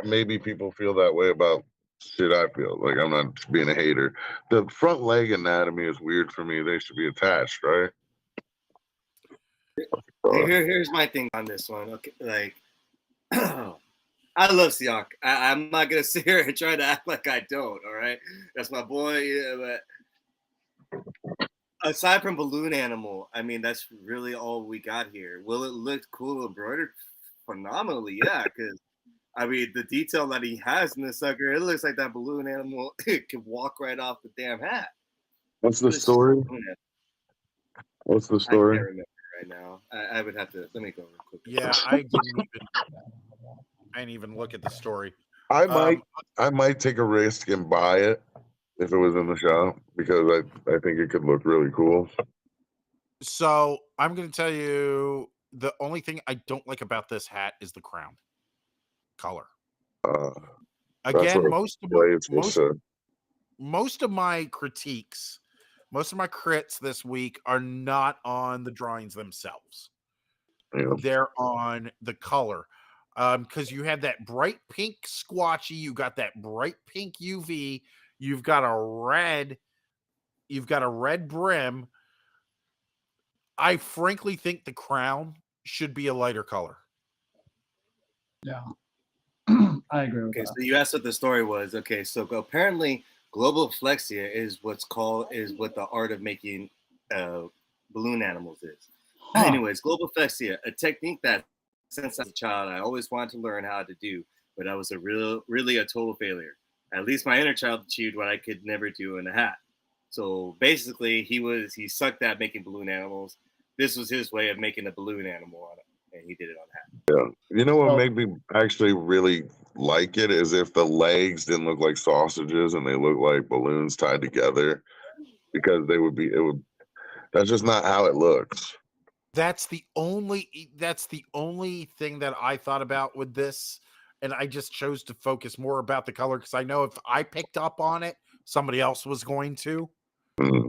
maybe people feel that way about shit I feel. Like, I'm not being a hater. The front leg anatomy is weird for me. They should be attached, right? Here's my thing on this one. Okay, like I love Siak. I'm not gonna sit here and try to act like I don't. All right, that's my boy. Yeah, but aside from Balloon Animal, I mean, that's really all we got here. Will it look cool embroidered? Phenomenally, yeah. Because I mean, the detail that he has in the sucker, it looks like that Balloon Animal can walk right off the damn hat. What's the But it's just story? Balloon Animal. What's the I story? can't remember right now. I would have to let me go real quick. Yeah, I didn't even look at the story. I might take a risk and buy it if it was in the shop because I think it could look really cool. So I'm going to tell you the only thing I don't like about this hat is the crown color. Again, most of my critiques, most of my crits this week are not on the drawings themselves. Yeah. They're on the color. Because you have that bright pink squatchy, you got that bright pink UV, you've got a red brim. I frankly think the crown should be a lighter color. Yeah. I agree with that. So you asked what the story was. Okay, so apparently global flexia is what the art of making balloon animals is. Huh. Anyways, global flexia, a technique that since I was a child I always wanted to learn how to do, but I was really a total failure. At least my inner child achieved what I could never do in a hat. So basically, he sucked at making balloon animals. This was his way of making a balloon animal on it, and he did it on hat. Yeah. You know what made me actually really like it is if the legs didn't look like sausages and they look like balloons tied together, because that's just not how it looks. That's the only thing that I thought about with this, and I just chose to focus more about the color because I know if I picked up on it, somebody else was going to. Mm.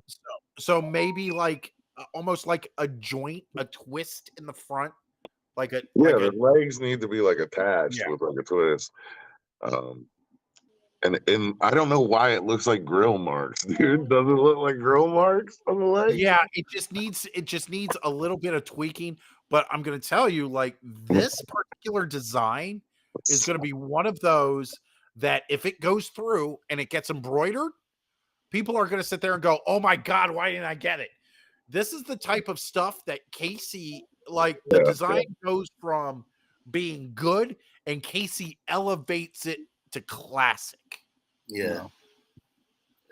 So maybe like almost like a joint, a twist in the front, the legs need to be like attached with like a twist. And I don't know why it looks like grill marks, dude. Does it look like grill marks on the legs? Yeah, it just needs a little bit of tweaking. But I'm gonna tell you, like, this particular design is gonna be one of those that if it goes through and it gets embroidered, people are gonna sit there and go, "Oh my God, why didn't I get it?" This is the type of stuff that Casey, like, the design goes from being good and Casey elevates it to classic. Yeah.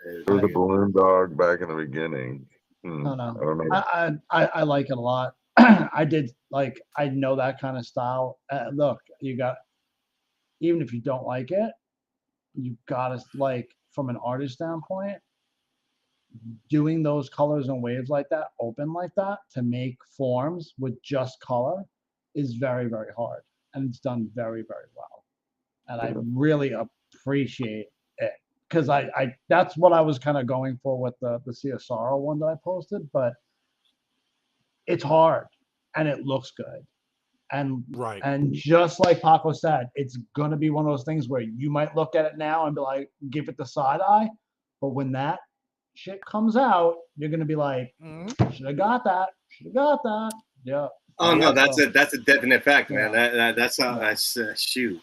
It was a balloon dog back in the beginning. I don't know. I don't know. I like it a lot. I know that kind of style. Look, you got, even if you don't like it, you got to, like, from an artist standpoint, doing those colors and waves like that, open like that, to make forms with just color is very, very hard. And it's done very, very well. And I really appreciate it. Because I that's what I was kind of going for with the CSR one that I posted, but it's hard and it looks good. And Right. and just like Paco said, it's gonna be one of those things where you might look at it now and be like, give it the side eye, but when that shit comes out, you're gonna be like, should have got that, should have got that. Yeah. Oh no, Yeah, that's so- a definite fact, man. Yeah. That's how Yeah. that's shoot.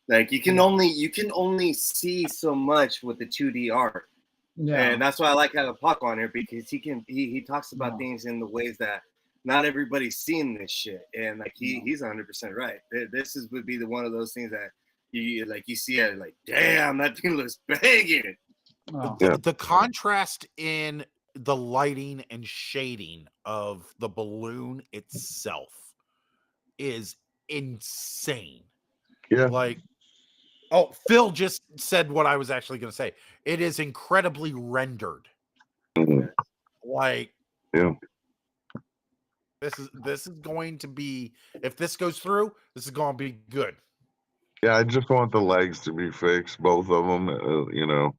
Like you can only see so much with the 2D art, Yeah. and that's why I like having Pac on here, because he talks about things in the ways that not everybody's seen this shit, and like he's 100% right. This would be one of those things that you see it like, damn, that thing looks banging. Oh. The contrast in the lighting and shading of the balloon itself is insane. Yeah. Like, oh, Phil just said what I was actually going to say. It is incredibly rendered. Mhm. Like, Yeah. this is going to be, if this goes through, this is going to be good. Yeah, I just want the legs to be fixed, both of them. You know,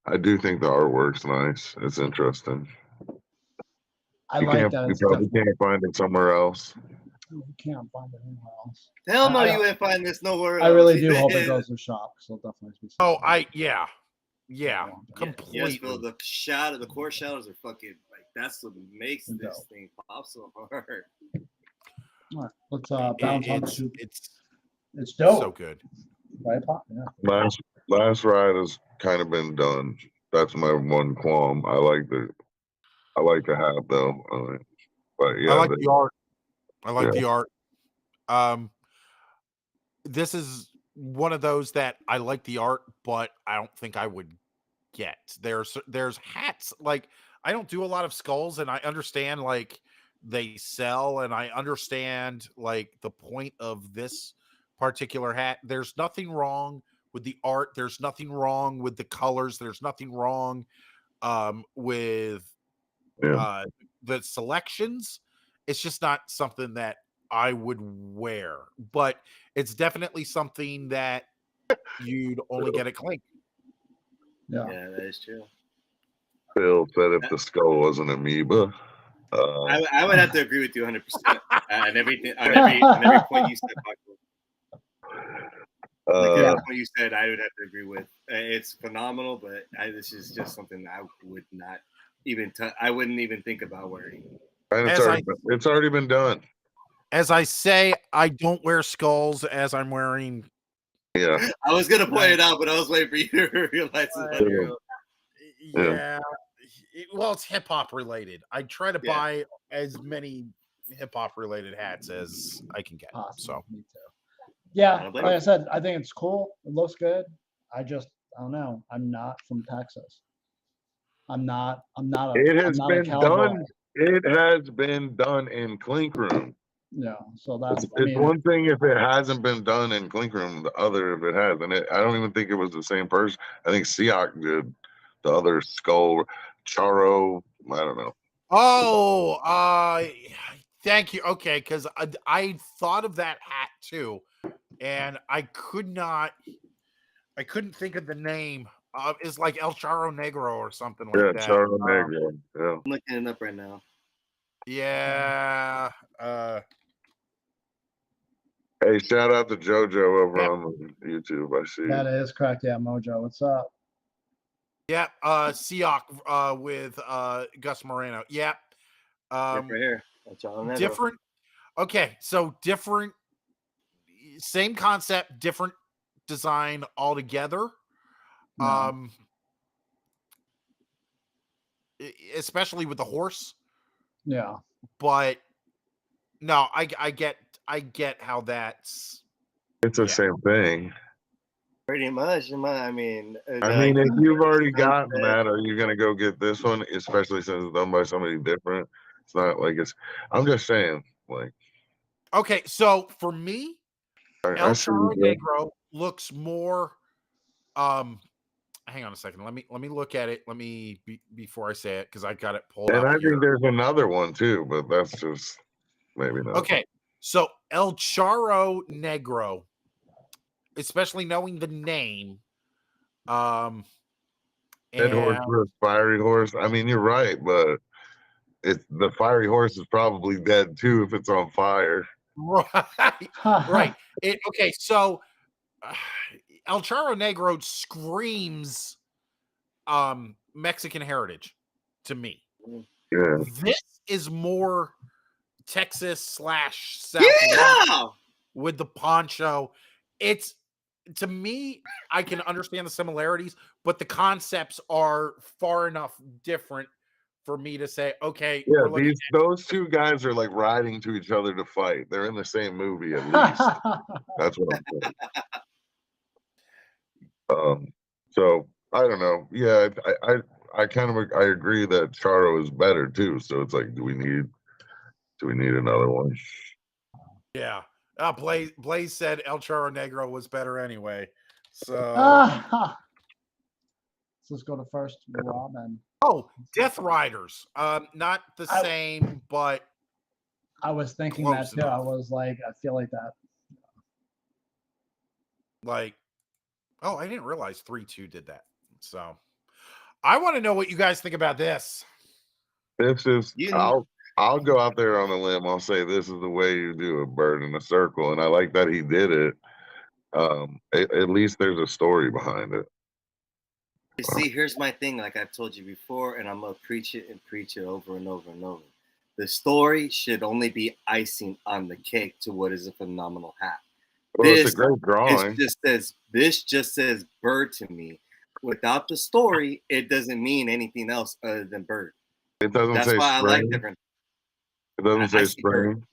I do think the artwork's nice. It's interesting. I You like that. You It's probably definitely, can't find it somewhere else. you can't find it anywhere else. Hell no, I- you ain't find this nowhere. I else. really do hope it goes to shop, because it'll definitely be. Oh, something. yeah, Yeah. completely. Yes, Phil, the core shadows are fucking like that's what makes this Dope. thing pop so hard. All right, let's bounce on It's to. it's It's dope. so good. Right, Pop? Yeah. Last ride has kind of been done. That's my one qualm. I like the hat though. But yeah, I like the art. I like Yeah. the art. This is one of those that I like the art, but I don't think I would get. There's hats, like, I don't do a lot of skulls, and I understand like they sell, and I understand like the point of this particular hat. There's nothing wrong with the art. There's nothing wrong with the colors. There's nothing wrong with Yeah. the selections. It's just not something that I would wear, but it's definitely something that you'd only get at Clink. Yeah. Yeah, that is true. Phil said if the skull wasn't amoeba. I would have to agree with you 100% on everything, on every point you said, Paco. Like every point you said, I would have to agree with. It's phenomenal, but this is just something I would not even. I wouldn't even think about wearing. And it's already been done. As I say, I don't wear skulls as I'm wearing. Yeah. I was gonna point it out, but I was waiting for you to realize it. Yeah. Well, it's hip hop related. I try to buy as many hip hop related hats as I can get. Awesome. So Me too. Yeah, like I said, I think it's cool. It looks good. I don't know. I'm not from Texas. I'm not. It has been done. It has been done in Clink Room. Yeah, so that's. It's one thing if it hasn't been done in Clink Room. The other if it has, and I don't even think it was the same person. I think Siak did the other skull. Charo. I don't know. oh, thank you. Okay, because I thought of that hat too, and I couldn't think of the name. It's like El Charro Negro or something like that. Charo Negro. Yeah. I'm looking it up right now. Yeah. Hey, shout out to JoJo over on YouTube. I see. That is correct. Yeah, Mojo, what's up? Yeah, Siak with Gus Moreno. Yeah. Right here. Different. Okay, so different, same concept, different design altogether. Especially with the horse. Yeah. But no, I get how that's. It's the same thing. Pretty much. I mean, if you've already gotten that, are you gonna go get this one? Especially since it's done by somebody different. It's not like it's. I'm just saying, like. Okay, so for me, El Charro Negro looks more. I hang on a second. Let me look at it. Before I say it, because I got it pulled And up I here. think there's another one too, but that's just maybe not. Okay, so El Charro Negro, especially knowing the name, Dead and horse versus fiery horse. I mean, you're right, but it's the fiery horse is probably dead too if it's on fire. right, right. Okay, so El Charro Negro screams Mexican heritage to me. Yeah. This is more Texas / South Yeah. with the poncho. It's, to me, I can understand the similarities, but the concepts are far enough different for me to say, okay, Yeah, we're looking those two guys are like riding to each other to fight. They're in the same movie at least. That's what I'm saying. So I don't know. Yeah, I kind of I agree that Charo is better too. So it's like, do we need another one? yeah. Blaze said El Charro Negro was better anyway. So Let's go to first Robin. Death Riders. Not the same, but I was thinking close that too. I enough. was like, I feel like that. Like, oh, I didn't realize 3-2 did that. So I want to know what you guys think about this. This is I'll go out there on a limb. I'll say this is the way you do a bird in a circle, and I like that he did it. At least there's a story behind it. You see, here's my thing. Like I've told you before, and I'm gonna preach it over and over and over. The story should only be icing on the cake to what is a phenomenal hat. Well, it's a great drawing. This just says bird to me. Without the story, it doesn't mean anything else other than bird. It doesn't That's say why spring. I like different. It doesn't say see bird. spring.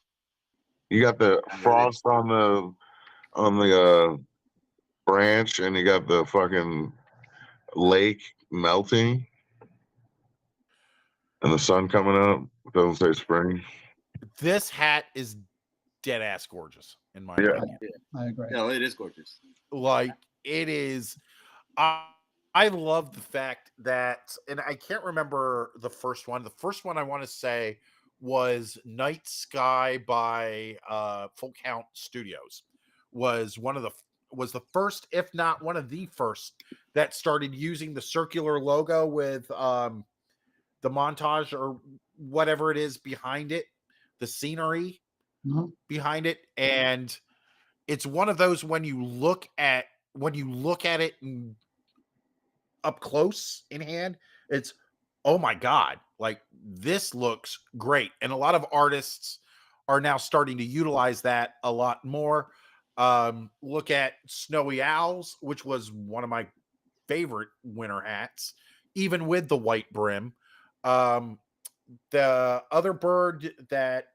You got the frost on the branch, and you got the fucking lake melting, and the sun coming up. It doesn't say spring. This hat is dead ass gorgeous, in my opinion. I agree. No, it is gorgeous. Like, it is. I love the fact that, and I can't remember the first one. The first one I want to say was Night Sky by Full Count Studios. Was the first, if not one of the first, that started using the circular logo with the montage or whatever it is behind it, the scenery behind it, and it's one of those when you look at it up close in hand, it's, oh my god, like, this looks great. And a lot of artists are now starting to utilize that a lot more. Look at Snowy Owls, which was one of my favorite winter hats, even with the white brim. The other bird that,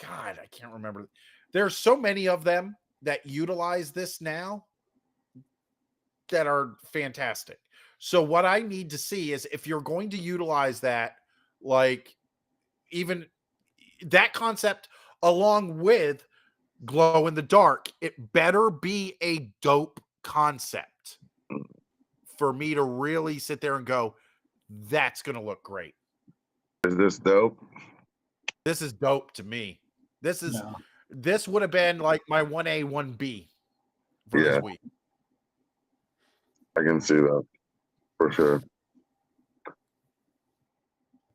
god, I can't remember. There's so many of them that utilize this now that are fantastic. So what I need to see is, if you're going to utilize that, like, even that concept along with glow in the dark, it better be a dope concept for me to really sit there and go, that's going to look great. Is this dope? This is dope to me. This would have been like my 1A, 1B for this week. I can see that for sure.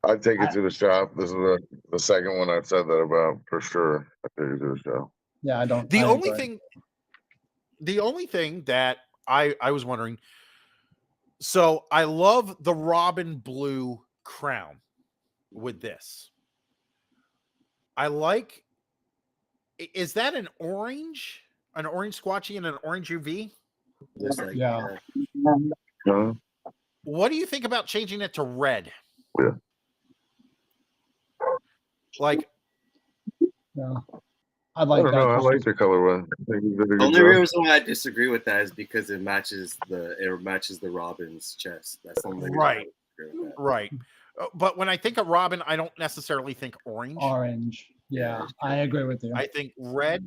I'd take it to the shop. This is the second one I've said that about for sure. I'd take it to the shop. Yeah, I don't. The only thing that I was wondering, so I love the Robin blue crown with this. I like, is that an orange squatchy and an orange UV? Yeah. What do you think about changing it to red? Yeah. Yeah. I I like don't that. know. I like the colorway. The only reason why I disagree with that is because it matches the Robin's chest. That's the only reason Right. I disagree with that. Right. But when I think of Robin, I don't necessarily think orange. Orange. Yeah, I agree with you. I think red.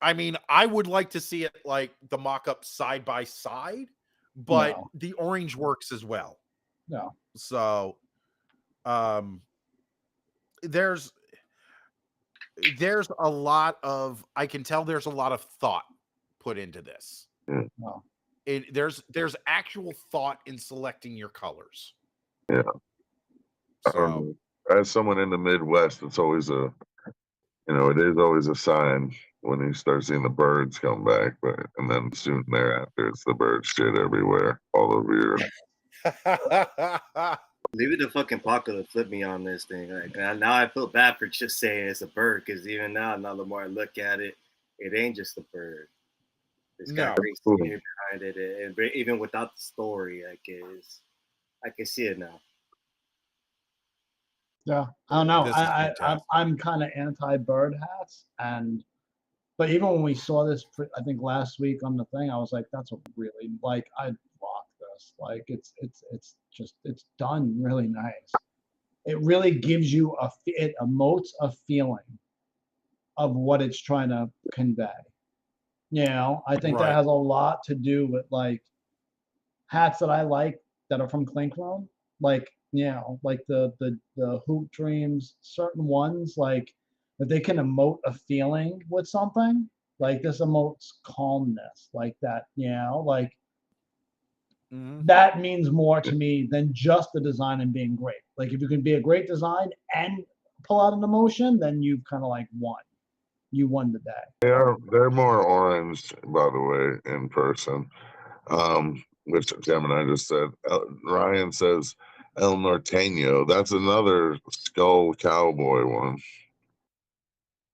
I mean, I would like to see it like the mock-up side by side, but No. the orange works as well. No. So, there's a lot of, I can tell there's a lot of thought put into this. No. There's actual thought in selecting your colors. Yeah. So, As someone in the Midwest, it's always it is always a sign when you start seeing the birds come back, and then soon thereafter, it's the bird shit everywhere, all over your. Leave it to fucking Paco to flip me on this thing. Like now, I feel bad for just saying it's a bird, because even now, the more I look at it, it ain't just a bird. It's got great story behind it, and even without the story, I can see it now. Yeah, I don't know. This is fantastic. I'm kind of anti-bird hats, but even when we saw this, I think last week on the thing, I was like, that's a really, like, I'd rock this. Like, it's done really nice. It really gives you it emotes a feeling of what it's trying to convey. You know, I think that has a lot to do with like hats that I like that are from Clinker, like, you know, like the Hoop Dreams, certain ones, like that they can emote a feeling with something. Like this emotes calmness, like that, you know, like that means more to me than just the design and being great. Like if you can be a great design and pull out an emotion, then you've kind of like won. You won the day. They're more orange, by the way, in person. Which Gemini just said. Ryan says El Norteño. That's another skull cowboy one.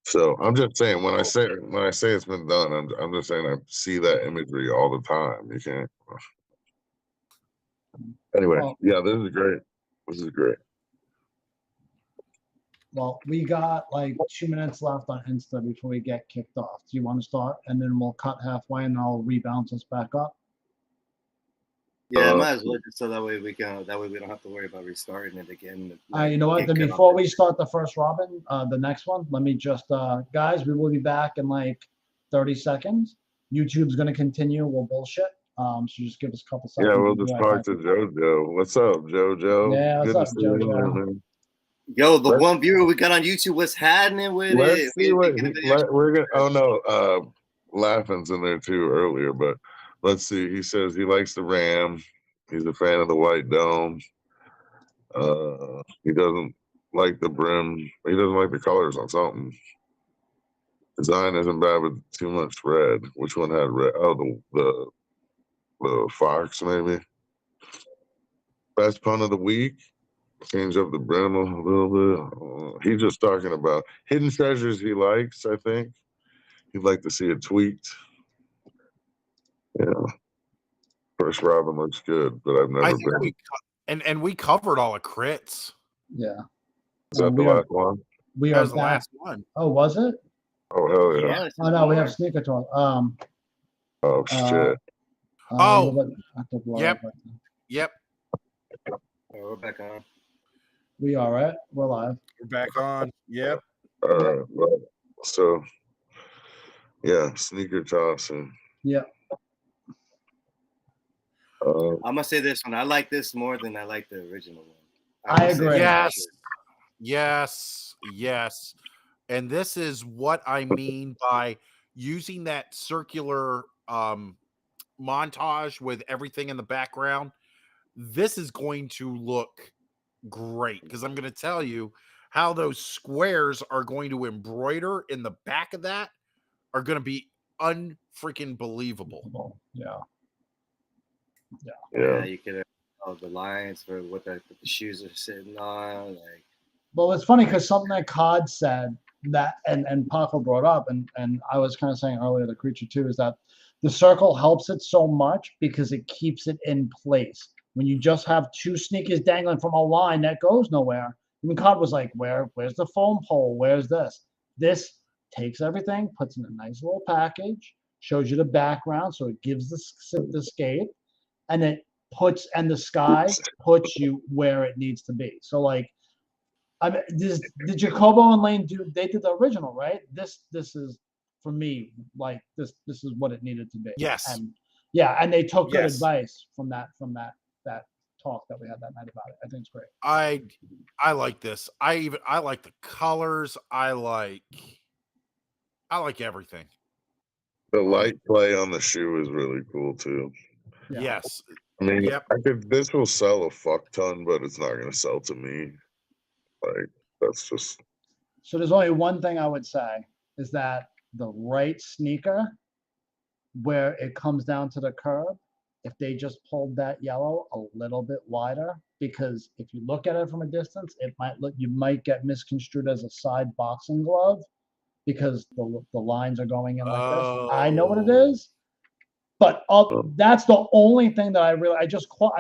So I'm just saying when I say it's been done, I'm just saying I see that imagery all the time. You can't. Anyway, yeah, this is great. This is great. Well, we got like 2 minutes left on Insta before we get kicked off. Do you want to start? And then we'll cut halfway and I'll rebounce us back up. Yeah, might as well, so that way we don't have to worry about restarting it again. You know what? Then before we start the first Robin, the next one, let me just guys, we will be back in like 30 seconds. YouTube's gonna continue. We'll bullshit. So just give us a couple seconds. Yeah, we'll just talk to JoJo. What's up, JoJo? Yeah, what's up, JoJo? Yo, the one viewer we got on YouTube, what's happening with it? Let's see what we're gonna. Oh no, Laughing's in there too earlier, but let's see. He says he likes the Ram. He's a fan of the White Dome. He doesn't like the brim. He doesn't like the colors on something. Design isn't bad with too much red. Which one had red? Oh, the Fox maybe. Best pun of the week. Change up the brim a little bit. He's just talking about hidden treasures he likes, I think. He'd like to see it tweaked. Yeah. First Robin looks good, but I've never been. And we covered all of Critz. Yeah. Is that the last one? We that are was the last one. Oh, was it? Oh, hell yeah. Oh, no, we have Sneaker Talk. Oh, shit. Yep. Yep. Oh, we're back on. We are, right? We're live. We're back on. Yep. All right. Well, so, yeah, sneaker tossing. Yeah. I'm gonna say this one. I like this more than I like the original one. I agree. Yes. And this is what I mean by using that circular montage with everything in the background. This is going to look great because I'm going to tell you how those squares are going to embroider in the back of that are going to be unfreaking believable. Yeah. You could have the lines for what the shoes are sitting on. Like, well, it's funny because something that COD said that and Paco brought up, and I was kind of saying earlier, the creature too, is that the circle helps it so much because it keeps it in place. When you just have two sneakers dangling from a line that goes nowhere, even COD was like, where's the foam pole? Where's this? This takes everything, puts in a nice little package, shows you the background, so it gives the scape, and it puts, and the sky puts you where it needs to be. So like, I mean, the Jacobo and Lane they did the original, right? This is for me, like this is what it needed to be. Yes. And yeah, and they took good Yes. advice from that talk that we had that night about it. I think it's great. I like this. I like the colors. I like everything. The light play on the shoe is really cool too. Yeah. Yes. I mean, Yep. this will sell a fuck ton, but it's not going to sell to me. Like, that's just. So there's only one thing I would say is that the right sneaker, where it comes down to the curb, if they just pulled that yellow a little bit wider, because if you look at it from a distance, you might get misconstrued as a side boxing glove because the lines are going in like this. I know what it is, but that's the only thing that I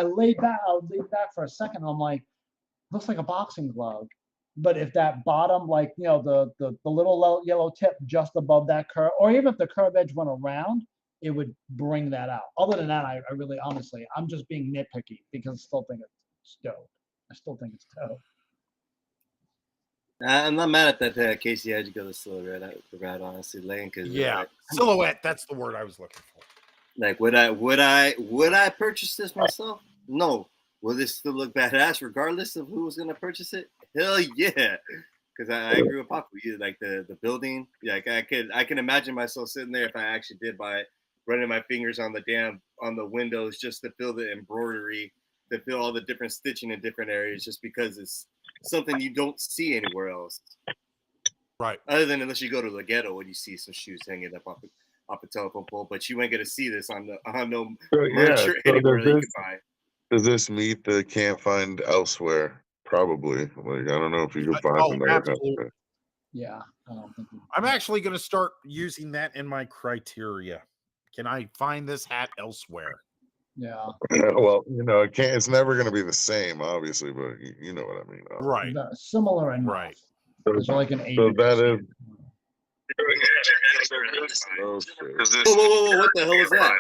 laid back for a second. And I'm like, looks like a boxing glove. But if that bottom, like, the little yellow tip just above that curve, or even if the curve edge went around, it would bring that out. Other than that, I really, honestly, I'm just being nitpicky because I still think it's dope. I still think it's dope. I'm not mad at that Casey had to go the silhouette, honestly, Lane. Cause yeah, silhouette. That's the word I was looking for. Like, would I purchase this myself? No. Will this still look badass regardless of who was gonna purchase it? Hell yeah. Because I agree with Paco. Like the building. Like I can imagine myself sitting there if I actually did buy it, running my fingers on the windows just to feel the embroidery, to feel all the different stitching in different areas, just because it's something you don't see anywhere else. Right. Other than unless you go to the ghetto and you see some shoes hanging up off a telephone pole, but you ain't gonna see this on no merch or anywhere that you can buy. Does this meet the can't find elsewhere? Probably. Like, I don't know if you can find another absolutely. Yeah, I don't think. I'm actually going to start using that in my criteria. Can I find this hat elsewhere? Yeah. Well, it's never going to be the same, obviously, but you know what I mean. Right. Similar enough. Right. It's like an 8. So that is. Whoa, what the hell was that?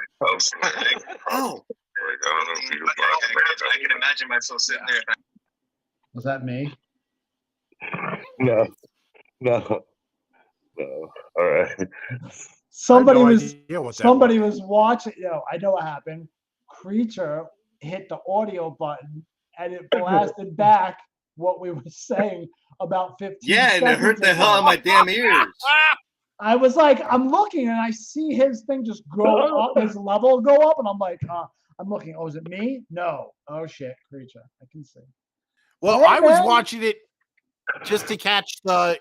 Oh. I can imagine myself sitting there. Was that me? No. All right. Somebody was watching. I know what happened. Creature hit the audio button and it blasted back what we were saying about 15 Yeah, and it hurt the hell out of my damn ears. I was like, I'm looking and I see his thing just go up, his level go up, and I'm like, I'm looking. Oh, is it me? No. Oh shit, Creature. I can see. Well, I was watching it just to catch the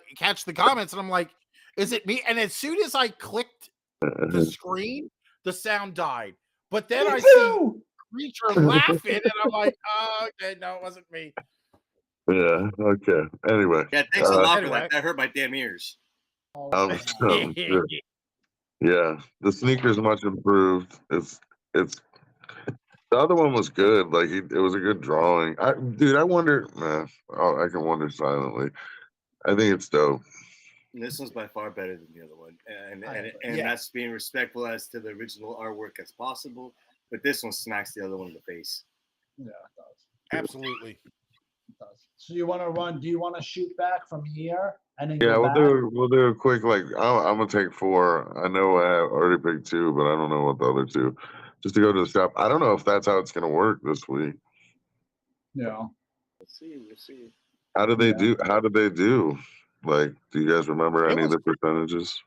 comments, and I'm like, is it me? And as soon as I clicked the screen, the sound died. But then I see Creature laughing, and I'm like, oh, okay, no, it wasn't me. Yeah, okay. Anyway. Yeah, thanks a lot for that. That hurt my damn ears. Yeah, the sneaker's much improved. It's the other one was good. Like it was a good drawing. I wonder. I can wonder silently. I think it's dope. This one's by far better than the other one, and that's being respectful as to the original artwork as possible. But this one smacks the other one in the face. Yeah, it does. Absolutely. It does. So you want to run? Do you want to shoot back from here and then? Yeah, we'll do a quick. Like I'm gonna take 4. I know I already picked 2, but I don't know what the other 2. Just to go to the shop. I don't know if that's how it's gonna work this week. Yeah. We'll see. How did they do? How did they do? Like, do you guys remember any of the percentages?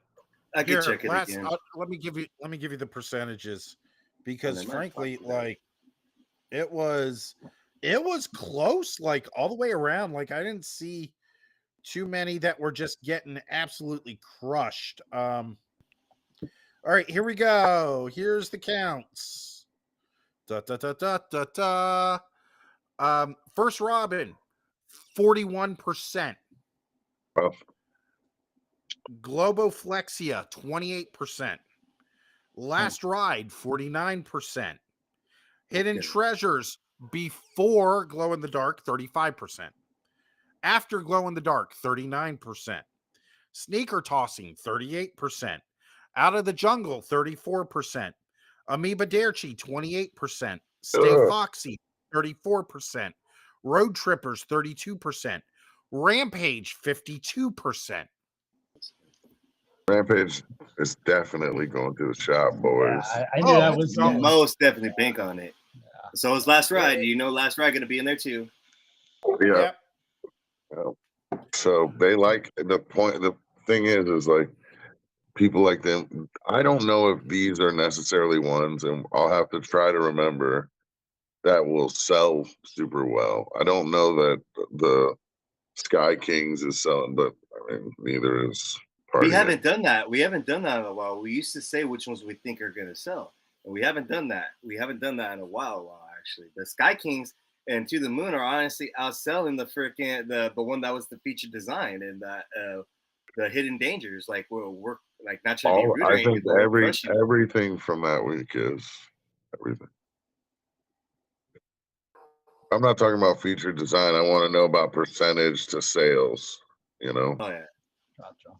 I can check it again. Let me give you the percentages, because frankly, like it was close, like all the way around. Like I didn't see too many that were just getting absolutely crushed. All right, here we go. Here's the counts. First Robin, 41%. Oh. Globoflexia, 28%. Last Ride, 49%. Hidden Treasures, before Glow in the Dark, 35%. After Glow in the Dark, 39%. Sneaker Tossing, 38%. Out of the Jungle, 34%. Amoeba Dairchi, 28%. Stay Foxy, 34%. Road Trippers, 32%. Rampage, 52%. Rampage is definitely going to the shop, boys. Yeah, I knew that was Oh, Most definitely pink on it. So is Last Ride. You know, Last Ride going to be in there too. Yeah. Yep. So they like the point. The thing is like people like them. I don't know if these are necessarily ones, and I'll have to try to remember that will sell super well. I don't know that the Sky Kings is selling, but I mean, neither is Party. We haven't done that. We haven't done that in a while. We used to say which ones we think are going to sell, and we haven't done that. We haven't done that in a while actually. The Sky Kings and To the Moon are honestly outselling the freaking the one that was the featured design and the Hidden Dangers. Like we're like not trying to be rude or I anything, think but we're crushing. everything from that week is everything. I'm not talking about featured design. I want to know about percentage to sales. You know. Oh yeah. Gotcha.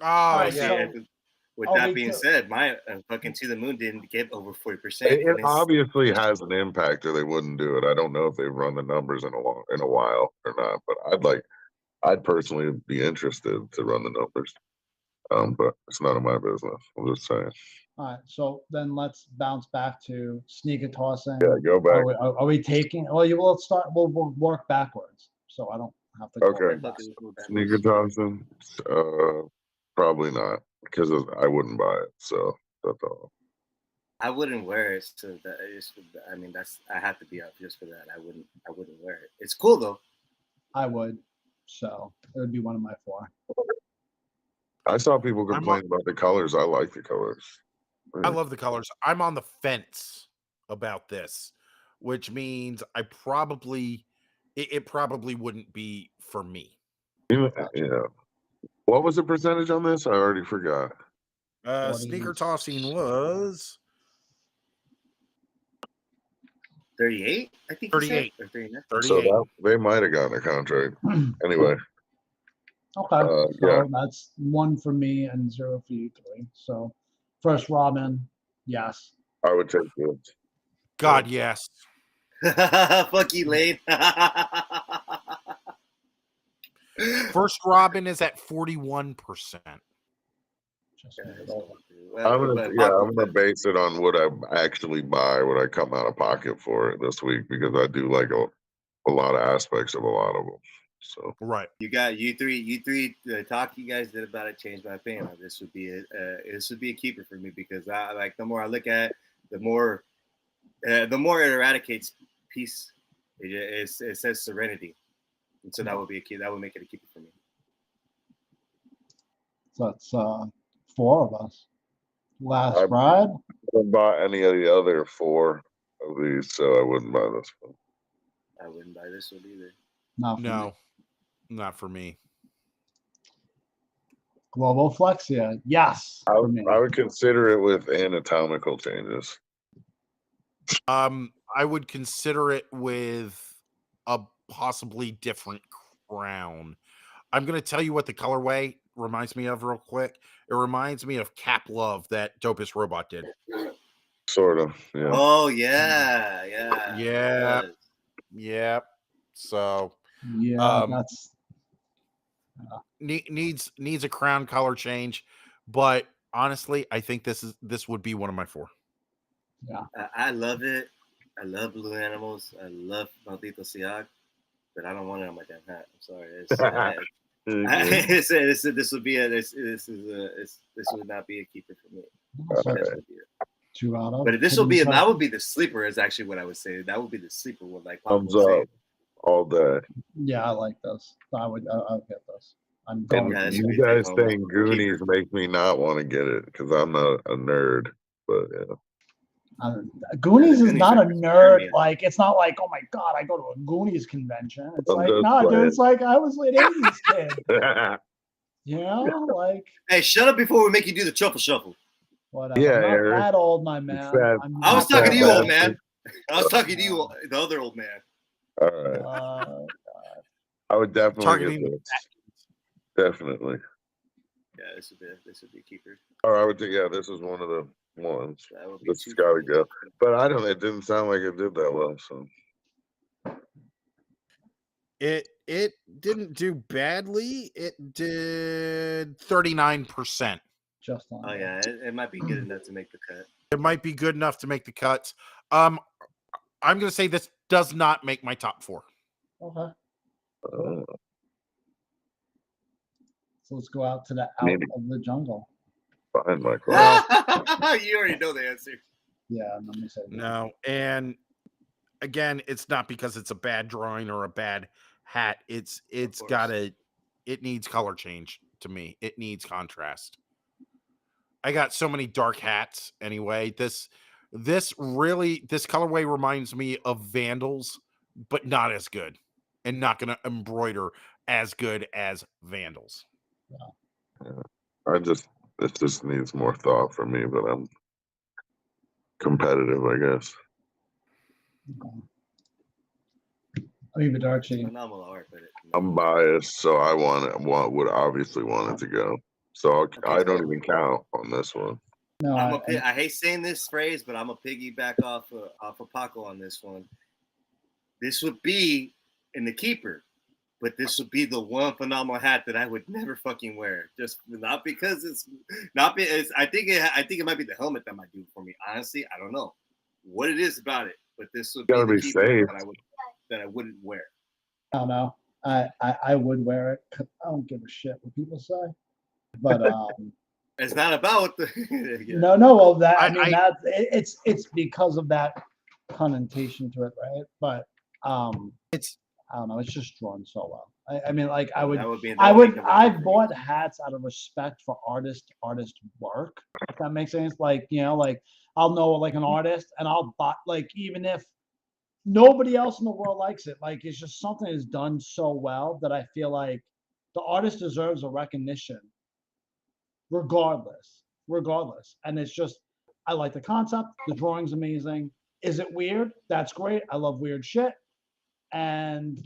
Oh, right, yeah. so- With I'll that be being to- said, my fucking To the Moon didn't get over 40%. It obviously has an impact, or they wouldn't do it. I don't know if they've run the numbers in a while or not, but I'd personally be interested to run the numbers. But it's none of my business. I'm just saying. All right, so then let's bounce back to sneaker tossing. Yeah, go back. Are we taking? Well, let's start. We'll work backwards, so I don't have to. Okay. Go back. Sneaker tossing, probably not, because I wouldn't buy it. So that's all. I wouldn't wear it. So that is, I mean, I have to be up just for that. I wouldn't wear it. It's cool though. I would, so it would be one of my 4. I saw people complain about the colors. I like the colors. I love the colors. I'm on the fence about this, which means it probably wouldn't be for me. Yeah. What was the percentage on this? I already forgot. Sneaker tossing was 38, I think. 38. Or 39. 38. So they might have gotten a contract. Anyway. Okay, so yeah. that's 1 for me and 0 for you 3. So first Robin, yes. I would take it. God, yes. Fuck you, Lane. First Robin is at 41%. Just I'm gonna base it on what I actually buy, what I come out of pocket for it this week, because I do like a lot of aspects of a lot of them. So right, you three the talk you guys did about it changed my opinion. This would be a keeper for me, because I like, the more I look at it, the more it eradicates peace. It says serenity, and so that would be a key. That would make it a keeper for me. So that's 4 of us. Last Ride. I haven't bought any of the other 4 of these, so I wouldn't buy this one. I wouldn't buy this one either. Not for me. Global Flexia, yes. I would consider it with anatomical changes. I would consider it with a possibly different crown. I'm going to tell you what the colorway reminds me of real quick. It reminds me of Cap Love that Dopest Robot did. Sort of, yeah. Oh yeah. Yeah. So that's needs a crown color change, but honestly, I think this would be one of my 4. Yeah, I love it. I love Blue Animals. I love Maldito Siag, but I don't want it on my damn hat. I'm sorry. This would not be a keeper for me. okay. 2 out of. But that would be the sleeper. Is actually what I would say. That would be the sleeper. With like thumbs up all day. Yeah, I like this. I'll get this. I'm going. going. You guys saying Goonies make me not want to get it, because I'm not a nerd. But yeah. Goonies is not a nerd. Like, it's not like, oh my god, I go to a Goonies convention. It's like, no, dude. It's like I was an 80s kid. You know, like. Hey, shut up before we make you do the truffle shuffle. Whatever. Yeah, I'm not that old, my man. I was talking to you, old man. I was talking to you, the other old man. All right. I would definitely get this. Definitely. Yeah, this would be a keeper. Or I would think, yeah, this is one of the ones. This has got to go. But it didn't sound like it did that well. So it didn't do badly. It did 39%. Just on. Oh yeah, it might be good enough to make the cut. It might be good enough to make the cuts. I'm going to say this does not make my top 4. Okay. Uh, So let's go out to the out Maybe. of the jungle. Fine, Michael. You already know the answer. Yeah, let me say that. No, and again, it's not because it's a bad drawing or a bad hat. It's it needs color change to me. It needs contrast. I got so many dark hats anyway. This colorway reminds me of Vandals, but not as good, and not going to embroider as good as Vandals. Yeah. It just needs more thought for me, but I'm competitive, I guess. Okay. Leave it, Archie. Phenomenal art, but I'm biased, so I would obviously want it to go. So I don't even count on this one. No, I hate saying this phrase, but I'm a piggyback off of Paco on this one. This would be in the keeper, but this would be the one phenomenal hat that I would never fucking wear. Just not because it's not. I think it might be the helmet that might do it for me. Honestly, I don't know what it is about it, but this would Gotta be the be keeper safe. that I wouldn't wear. I don't know. I would wear it. 'Cause I don't give a shit what people say. But It's not about the. Yeah. no. Well, that I mean that it's because of that connotation to it, right? But It's I don't know. It's just drawn so well. I mean, like That would be the I only would. convention I've for me. bought hats out of respect for artist work. If that makes sense. Like like I'll know like an artist, and I'll buy like even if nobody else in the world likes it. Like it's just something that's done so well that I feel like the artist deserves a recognition, regardless. And it's just I like the concept. The drawing's amazing. Is it weird? That's great. I love weird shit. And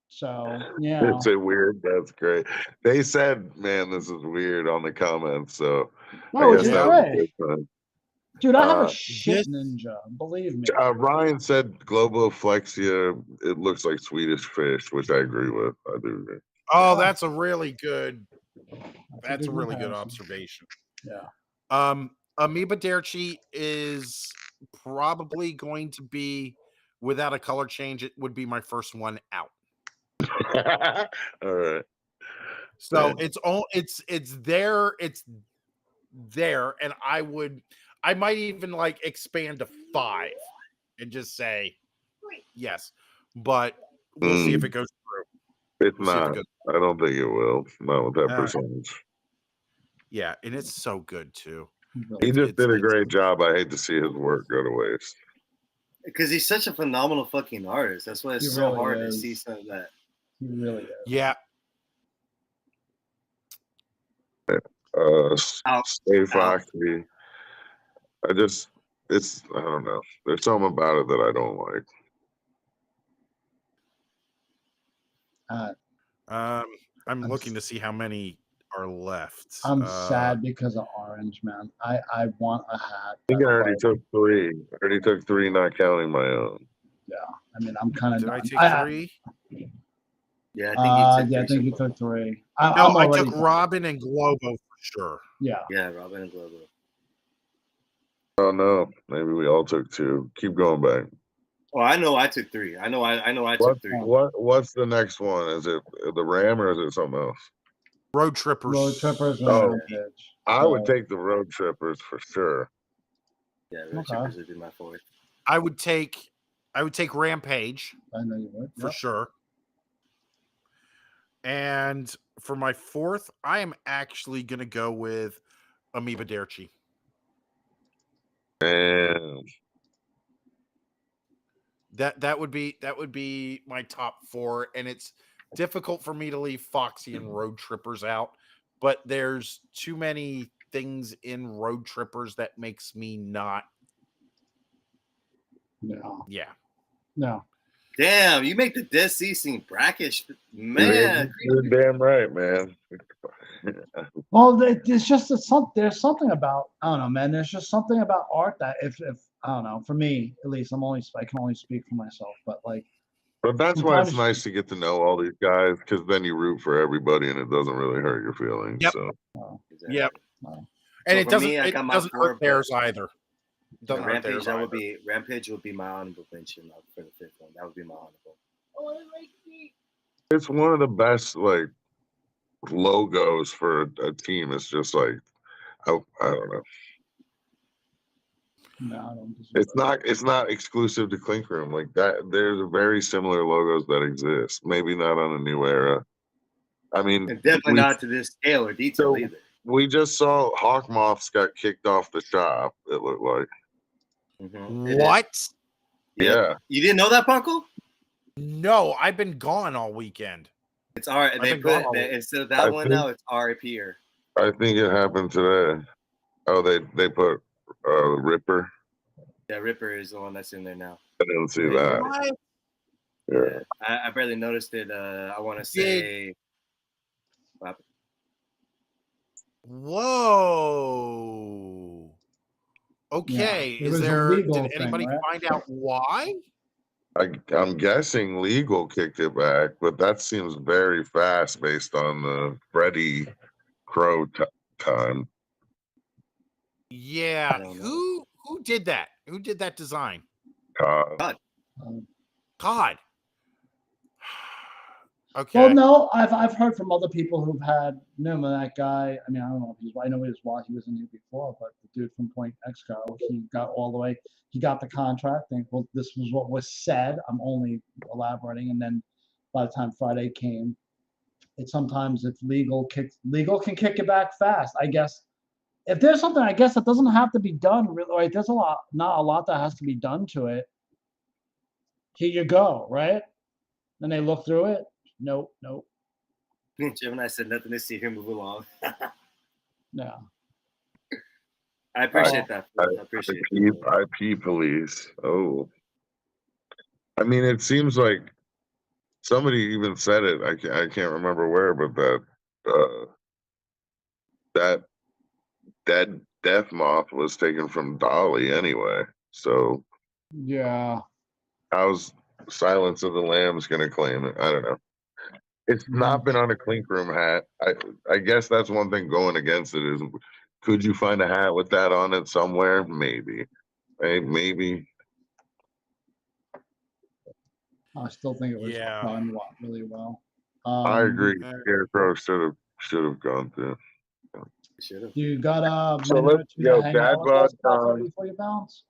so yeah. It's a weird. That's great. They said, "Man, this is weird" on the comments. So No, I it's guess just that was a great. good time. Dude, I have a Uh, shit ninja. Believe me. Ryan said globoflexia. It looks like Swedish fish, which I agree with. I do agree. Oh, that's a really good. That's a really good comparison. observation. Yeah. Amoeba Derchi is probably going to be, without a color change, it would be my first one out. All right. So it's there, and I might even like expand to 5 and just say yes, but we'll see if it goes through. It's We'll see if it not. goes. I don't think it will. Not with that Uh, percentage. Yeah, and it's so good too. He just did a great job. I hate to see his work go to waste. Because he's such a phenomenal fucking artist. That's why it's He so really hard is. to see some of that. He really is. Yeah. Stay Foxy. I don't know. There's something about it that I don't like. I'm looking to see how many are left. I'm sad because of orange, man. I want a hat. I think I already took 3. I already took 3, not counting my own. Yeah, I mean, I'm kind of. Did I take 3? Yeah, I I think you took 3. No, I took Robin and Globo for sure. Yeah. Yeah, Robin and Globo. Oh no, maybe we all took 2. Keep going back. Oh, I know I took 3. I know I took 3. What's the next one? Is it the Ram or is it something else? Road Trippers. Road Trippers. Oh, I would take the Road Trippers for sure. Yeah, Road Trippers would be my 4th. I would take Rampage. I know you would. For sure. And for my 4th, I am actually going to go with Amoeba Derchi. Damn. That would be my top 4, and it's difficult for me to leave Foxy and Road Trippers out, but there's too many things in Road Trippers that makes me not. No. Yeah. No. Damn, you make the Dead Sea scene brackish, man. You're damn right, man. Well, there's just there's something about I don't know, man. There's just something about art that if I don't know, for me at least, I can only speak for myself, but like. But that's why it's nice to get to know all these guys, because then you root for everybody and it doesn't really hurt your feelings. Yep. So. Exactly. Yep. And So it for doesn't me, I it got my doesn't 4, hurt theirs either. It doesn't hurt Rampage. theirs That either. would be Rampage would be my honorable mention for the 5th one. That would be my honorable. It's one of the best like logos for a team. It's just like I don't know. No, I don't disagree. It's not exclusive to Clink Room like that. There's very similar logos that exist. Maybe not on a new era. I mean, And definitely not to this scale or detail either. We just saw Hawk Moths got kicked off the shop. It looked like. What? Yeah. You didn't know that, Paco? No, I've been gone all weekend. It's all right. They put instead of that one now, it's RIP here. I think it happened today. Oh, they put Ripper. Yeah, Ripper is the one that's in there now. I didn't see that. What? Yeah, I barely noticed it. I want to say. Whoa. Okay. Yeah, did anybody find out why? I'm guessing legal kicked it back, but that seems very fast based on the Freddy Crow time. Yeah. Who did that? Who did that design? God. God. Okay. Well, no, I've heard from other people who've had that guy. I mean, I don't know if I know he was in here before, but the dude from Point Exco, he got all the way. He got the contract. And well, this was what was said. I'm only elaborating. And then by the time Friday came, it sometimes if legal can kick it back fast. I guess if there's something, I guess it doesn't have to be done. Really, right? There's not a lot that has to be done to it. Here you go, right? Then they look through it. Nope. Gemini said nothing to see here. Move along. No. I appreciate that. I appreciate it. IP police. Oh. I mean, it seems like somebody even said it. I can't remember where, but that dead death moth was taken from Dolly anyway. So yeah. How's Silence of the Lambs going to claim it? I don't know. It's not been on a Clink Room hat. I guess that's one thing going against it is, could you find a hat with that on it somewhere? Maybe. Maybe. I still think it was done really well. I agree. Scarecrow should have gone through. Should have. You got a So minute let's to hang Dad out with us before you bounce?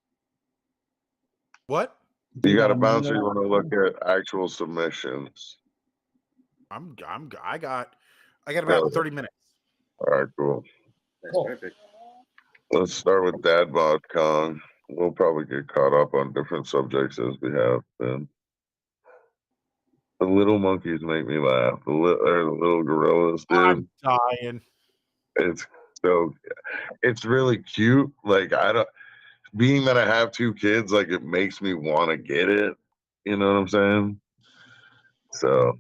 What? You got to bounce or you want to look at actual submissions? I got about 30 minutes. All right, cool. That's perfect. Let's start with Dad Bod Con. We'll probably get caught up on different subjects as we have been. The little monkeys make me laugh. The little gorillas, dude. I'm dying. It's really cute. Like being that I have 2 kids, like it makes me want to get it. You know what I'm saying? So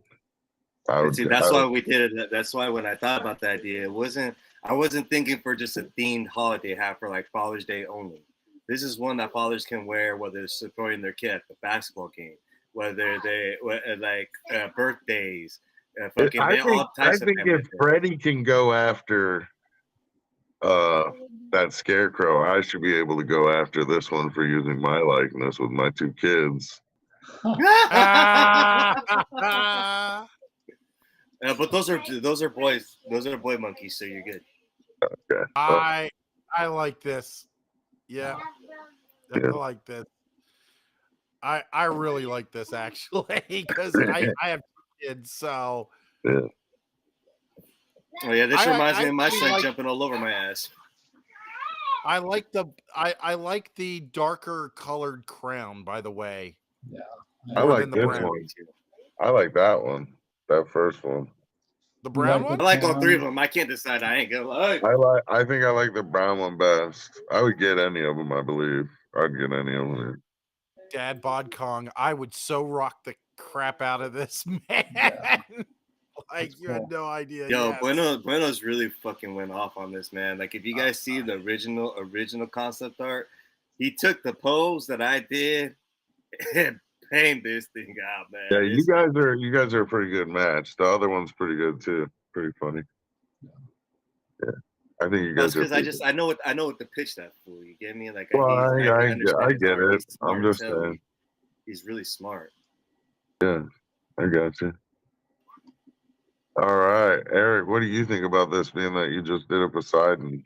that's why we did it. That's why when I thought about the idea, I wasn't thinking for just a themed holiday hat for like Father's Day only. This is one that fathers can wear, whether it's supporting their kid at the basketball game, whether they like birthdays. I think if Freddie can go after that Scarecrow, I should be able to go after this one for using my likeness with my 2 kids. But those are boys. Those are boy monkeys, so you're good. Okay. I like this. Yeah. I like this. I really like this actually because I have 2 kids, so yeah. Oh yeah, this reminds me of my son jumping all over my ass. I like the darker colored crown, by the way. Yeah. I like this one. I like that one. That first one. The brown one? I like all 3 of them. I can't decide. I ain't gonna lie. I think I like the brown one best. I would get any of them, I believe. I'd get any of them. Dad Bod Kong, I would so rock the crap out of this, man. Yeah. Like you had no idea. Yo, Bueno's really fucking went off on this, man. Like if you guys see the original concept art, he took the pose that I did and painted this thing out, man. Yeah, you guys are a pretty good match. The other one's pretty good too. Pretty funny. Yeah. I think you That's guys because I know what to pitch that for. You get me? Like Well, I understand I his get art. it. He's I'm smart as just hell. saying. He's really smart. Yeah, I got you. All right, Eric, what do you think about this? Being that you just did a Poseidon.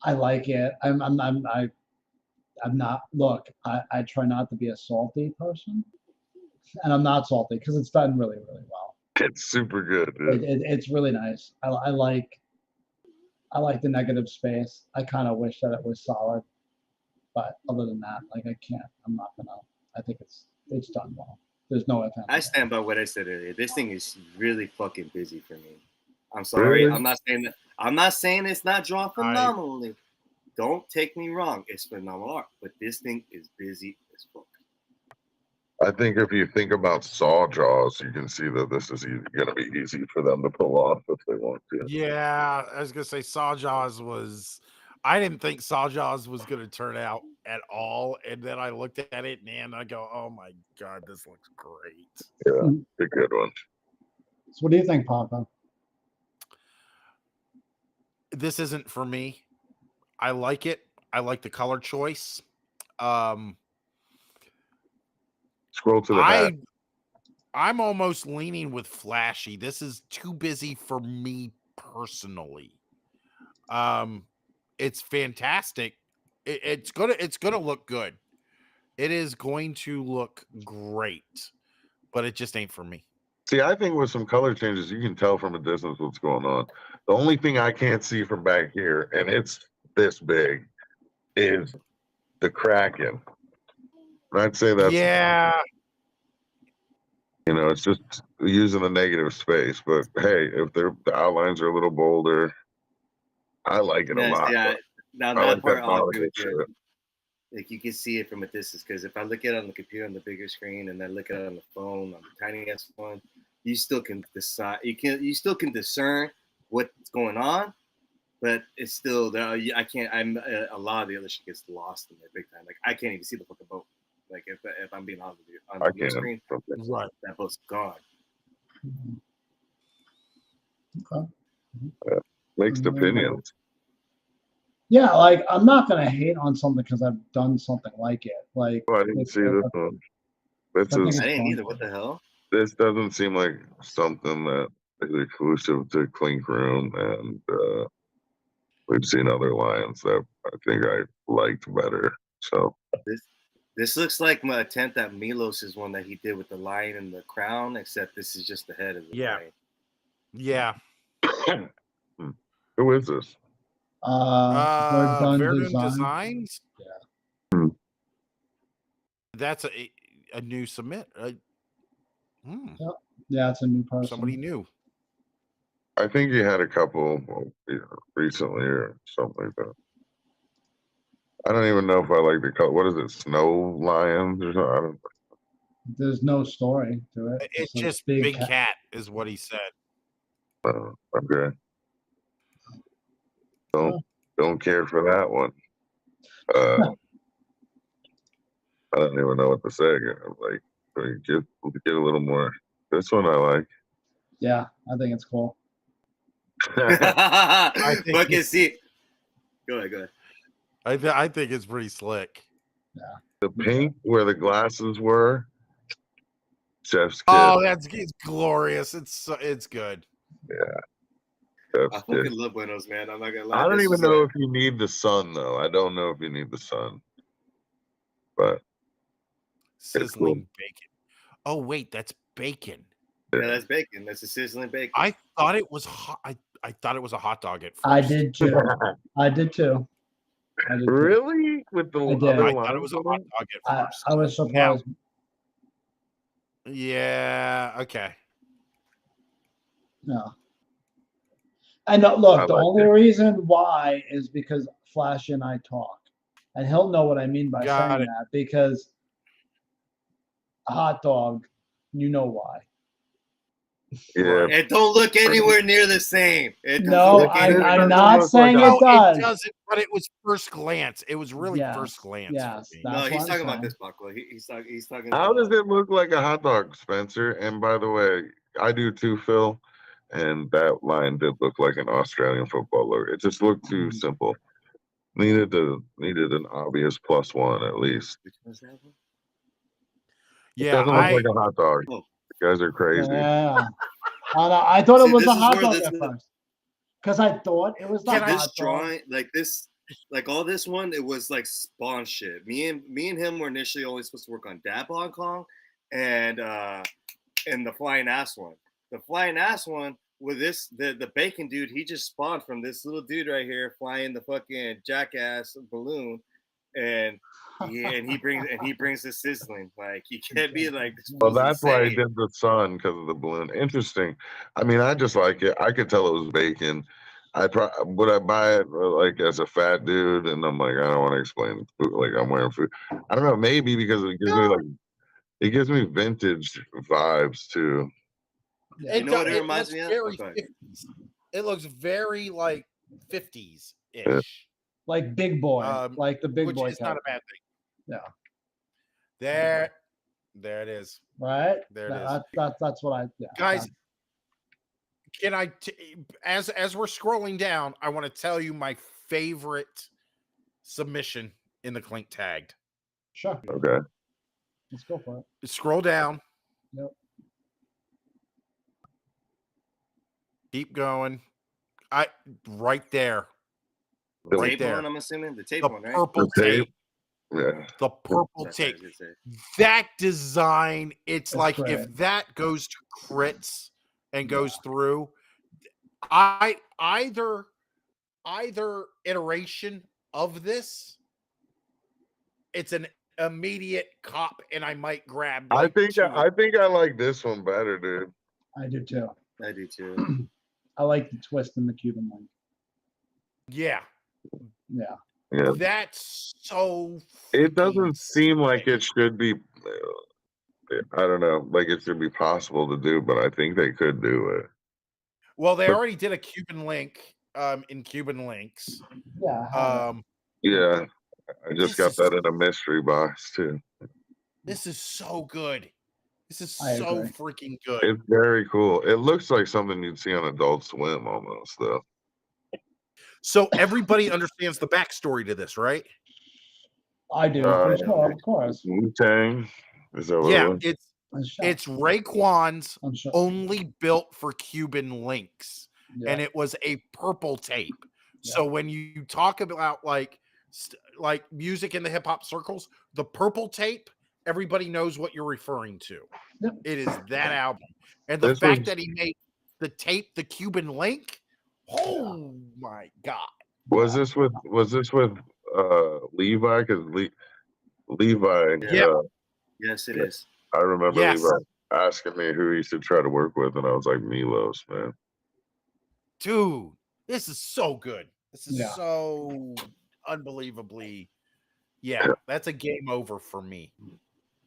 I like it. I'm not. Look, I try not to be a salty person, and I'm not salty because it's done really, really well. It's super good, dude. It's really nice. I like the negative space. I kind of wish that it was solid, but other than that, like I can't. I'm not gonna. I think it's done well. There's no offense. I stand by what I said earlier. This thing is really fucking busy for me. I'm sorry. Really? I'm not saying that. I'm not saying it's not drawn phenomenally. Don't take me wrong. It's phenomenal art, but this thing is busy as fuck. I think if you think about saw jaws, you can see that this is going to be easy for them to pull off if they want to. Yeah, I was gonna say Sawjaws was. I didn't think Sawjaws was gonna turn out at all, and then I looked at it and I go, "Oh my god, this looks great." Yeah, a good one. So what do you think, Paco? This isn't for me. I like it. I like the color choice. Scroll to the back. I'm almost leaning with flashy. This is too busy for me personally. It's fantastic. It's gonna look good. It is going to look great, but it just ain't for me. See, I think with some color changes, you can tell from a distance what's going on. The only thing I can't see from back here, and it's this big, is the Kraken. And I'd say that's, it's just using the negative space. But hey, if the outlines are a little bolder, I like it a lot. Yeah, now I that like part that I'll agree with shit. you. Like you can see it from a distance because if I look at it on the computer on the bigger screen and then look at it on the phone on the tiniest one, you still can decide. You still can discern what's going on, but it's still there. I can't. A lot of the other shit gets lost in there big time. Like I can't even see the fucking boat. Like if I'm being honest with you on the big screen, right, that boat's gone. Okay. Mixed opinions. Yeah, like I'm not gonna hate on something because I've done something like it. Like I didn't see this one. I didn't either. What the hell? This doesn't seem like something that is exclusive to Clink Room, and we've seen other lions that I think I liked better. So this looks like my attempt at Milos's one that he did with the lion and the crown, except this is just the head of the lion. Yeah. Who is this? Verdun Designs. Yeah. That's a new submit. Yeah, it's a new person. Somebody new. I think he had a couple recently or something like that. I don't even know if I like the color. What is it? Snow lions or something? I don't know. There's no story to it. It's just big cat is what he said. Okay. Don't care for that one. I don't even know what to say. I'm like, get a little more. This one I like. Yeah, I think it's cool. I can see. Go ahead. I think it's pretty slick. Yeah. The pink where the glasses were. Chef's kiss. Oh, it's glorious. It's good. Yeah. I fucking love Buenos, man. I'm not gonna lie. I don't even know if you need the sun though. I don't know if you need the sun. But sizzling bacon. Oh wait, that's bacon. Yeah, that's bacon. That's a sizzling bacon. I thought it was hot. I thought it was a hot dog at first. I did too. I did too. Really? With the other I thought it was a hot dog at first. I was surprised. Yeah. Okay. Yeah. And look, the only reason why is because Flash and I talk, and he'll know what I mean by saying that because a hot dog, you know why. Yeah. It don't look anywhere near the same. No, I'm not saying it does. It doesn't, but it was first glance. It was really first glance. Yes. No, he's talking about this, Paco. He's talking. How does it look like a hot dog, Spencer? And by the way, I do too, Phil. and that line did look like an Australian football logo. It just looked too simple. Needed an obvious +1 at least. Which one's that one? It Yeah, doesn't look like a hot dog. Oh. You guys are crazy. Yeah. I thought See, it was this a is hot where dog this at is- first. Because I thought it was the Can I- hot This dog. drawing, like this, like all this one, it was like Spawn shit. Me and him were initially only supposed to work on Dab Hong Kong and the Flying Ass one. The Flying Ass one with the bacon dude, he just spawned from this little dude right here flying the fucking jackass balloon, and he brings the sizzling. Like you can't be like this. Well, fool's that's why he insane. did the sun, because of the balloon. Interesting. I mean, I just like it. I could tell it was bacon. Would I buy it like as a fat dude? And I'm like, I don't want to explain food, like I'm wearing food. I don't know, maybe because it gives me vintage vibes too. Yeah. You know what it it reminds looks me of? very Okay. 50s. It looks very like 50s ish. Yeah. Like Big Boy. Like the Big which Boy is not a character. bad thing. Yeah. There it is. Right? There it is. That's what I Guys, can I as we're scrolling down, I want to tell you my favorite submission in the Clink tagged. Sure. Okay. Let's go for it. Scroll down. Yep. Keep going. Right there. The Right Tape there. one, I'm assuming the tape The one, right? purple The tape. tape. Yeah. The purple That's what I tape. was gonna say. That design, it's like great. if that goes to Critz and goes through, either iteration of this, it's an immediate cop, and I might grab. I Like think two. I like this one better, dude. I do too. I do too. I like the twist in the Cuban link. Yeah, Yeah. Yeah. that's so. It freaking doesn't seem like sick. it should be. I don't know, like it should be possible to do, but I think they could do it. Well, they but- already did a Cuban link in Cuban links. Yeah. I have it. Yeah, I just This got is- that in a mystery box too. This is so good. This is I so agree. freaking good. It's very cool. It looks like something you'd see on Adult Swim almost, though. So everybody understands the backstory to this, right? I do. Uh, For sure, of course. Wu-Tang, is that what it Yeah, was? it's Raekwon's I'm sure. only built for Cuban links, Yeah. and it was a purple tape. Yeah. So when you talk about like music in the hip hop circles, the purple tape, everybody knows what you're referring to. Yep. It is that album, and the This fact was- that he made the tape the Cuban link. Oh my god! Was this with Levi? Because Levi, Yeah. Yes, it is. I remember Yes. Levi asking me who he should try to work with, and I was like, Milos, man. Dude, this is so good. This is Yeah. so unbelievably. Yeah, that's a game over for me.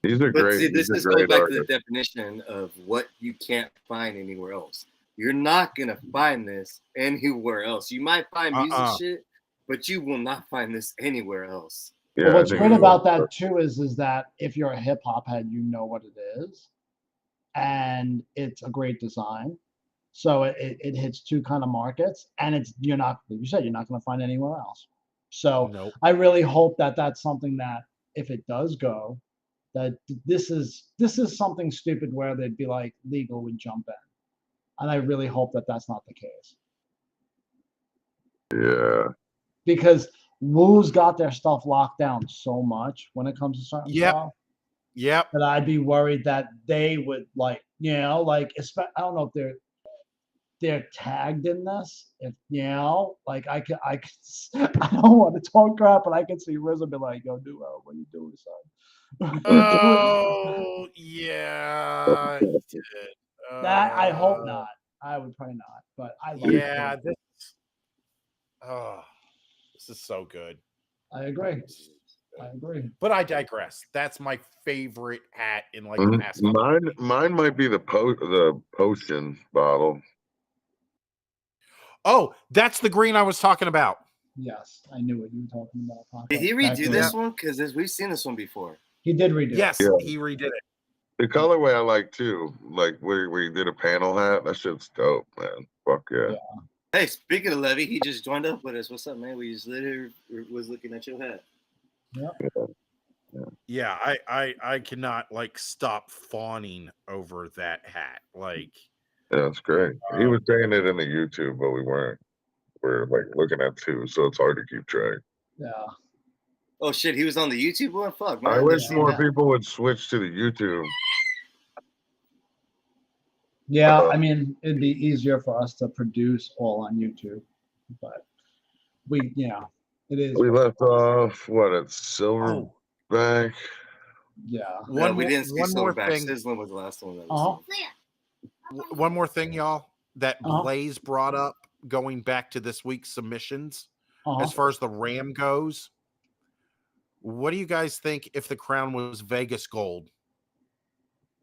He's a But great, see, this he's a just goes great back to artist. the definition of what you can't find anywhere else. You're not gonna find this anywhere else. You might find music shit, but you will not find this anywhere else. Yeah, But I what's think great he about was. that too is that if you're a hip hop head, you know what it is, and it's a great design. So it hits two kind of markets, and you're not, like you said, you're not going to find anywhere else. So Nope. I really hope that that's something that if it does go, that this is something stupid where they'd be like legal would jump in, and I really hope that that's not the case. Yeah, Because Wu's got their stuff locked down so much when it comes to certain Yep. stuff Yep. that I'd be worried that they would like, like I don't know if they're tagged in this. If like I don't want to talk crap, but I can see RZA be like, "Yo, dude, what are you doing, son?" Oh yeah. he did. That I hope not. I would probably not, but I love Yeah. it. This is so good. I agree. I agree. But I digress. That's my favorite hat in like the past. couple- mine might be the potion bottle. Oh, that's the green I was talking about. Yes, I knew what you were talking about. Paco. Did he That redo green. this one? Because we've seen this one before. He did redo. Yes, Yeah. he redid it. The colorway I like too, like where you did a panel hat. That shit's dope, man. Fuck yeah. Hey, speaking of Levy, he just joined up with us. What's up, man? We just literally was looking at your hat. Yeah, I cannot like stop fawning over that hat. Like, Yeah, it's great. He was saying it in the YouTube, but we weren't. We're like looking at two, so it's hard to keep track. Yeah. Oh shit, he was on the YouTube one. Fuck, man. I wish Yeah. more people would switch to the YouTube. Yeah, I mean, it'd be easier for us to produce all on YouTube, but it is. We left off what at Silverback. Yeah. No, we didn't see one more Silverback. thing. Sizzling was the last one. One more thing, y'all, that Uh-huh. Blaze brought up going back to this week's submissions, Uh-huh. as far as the Ram goes. What do you guys think if the crown was Vegas gold?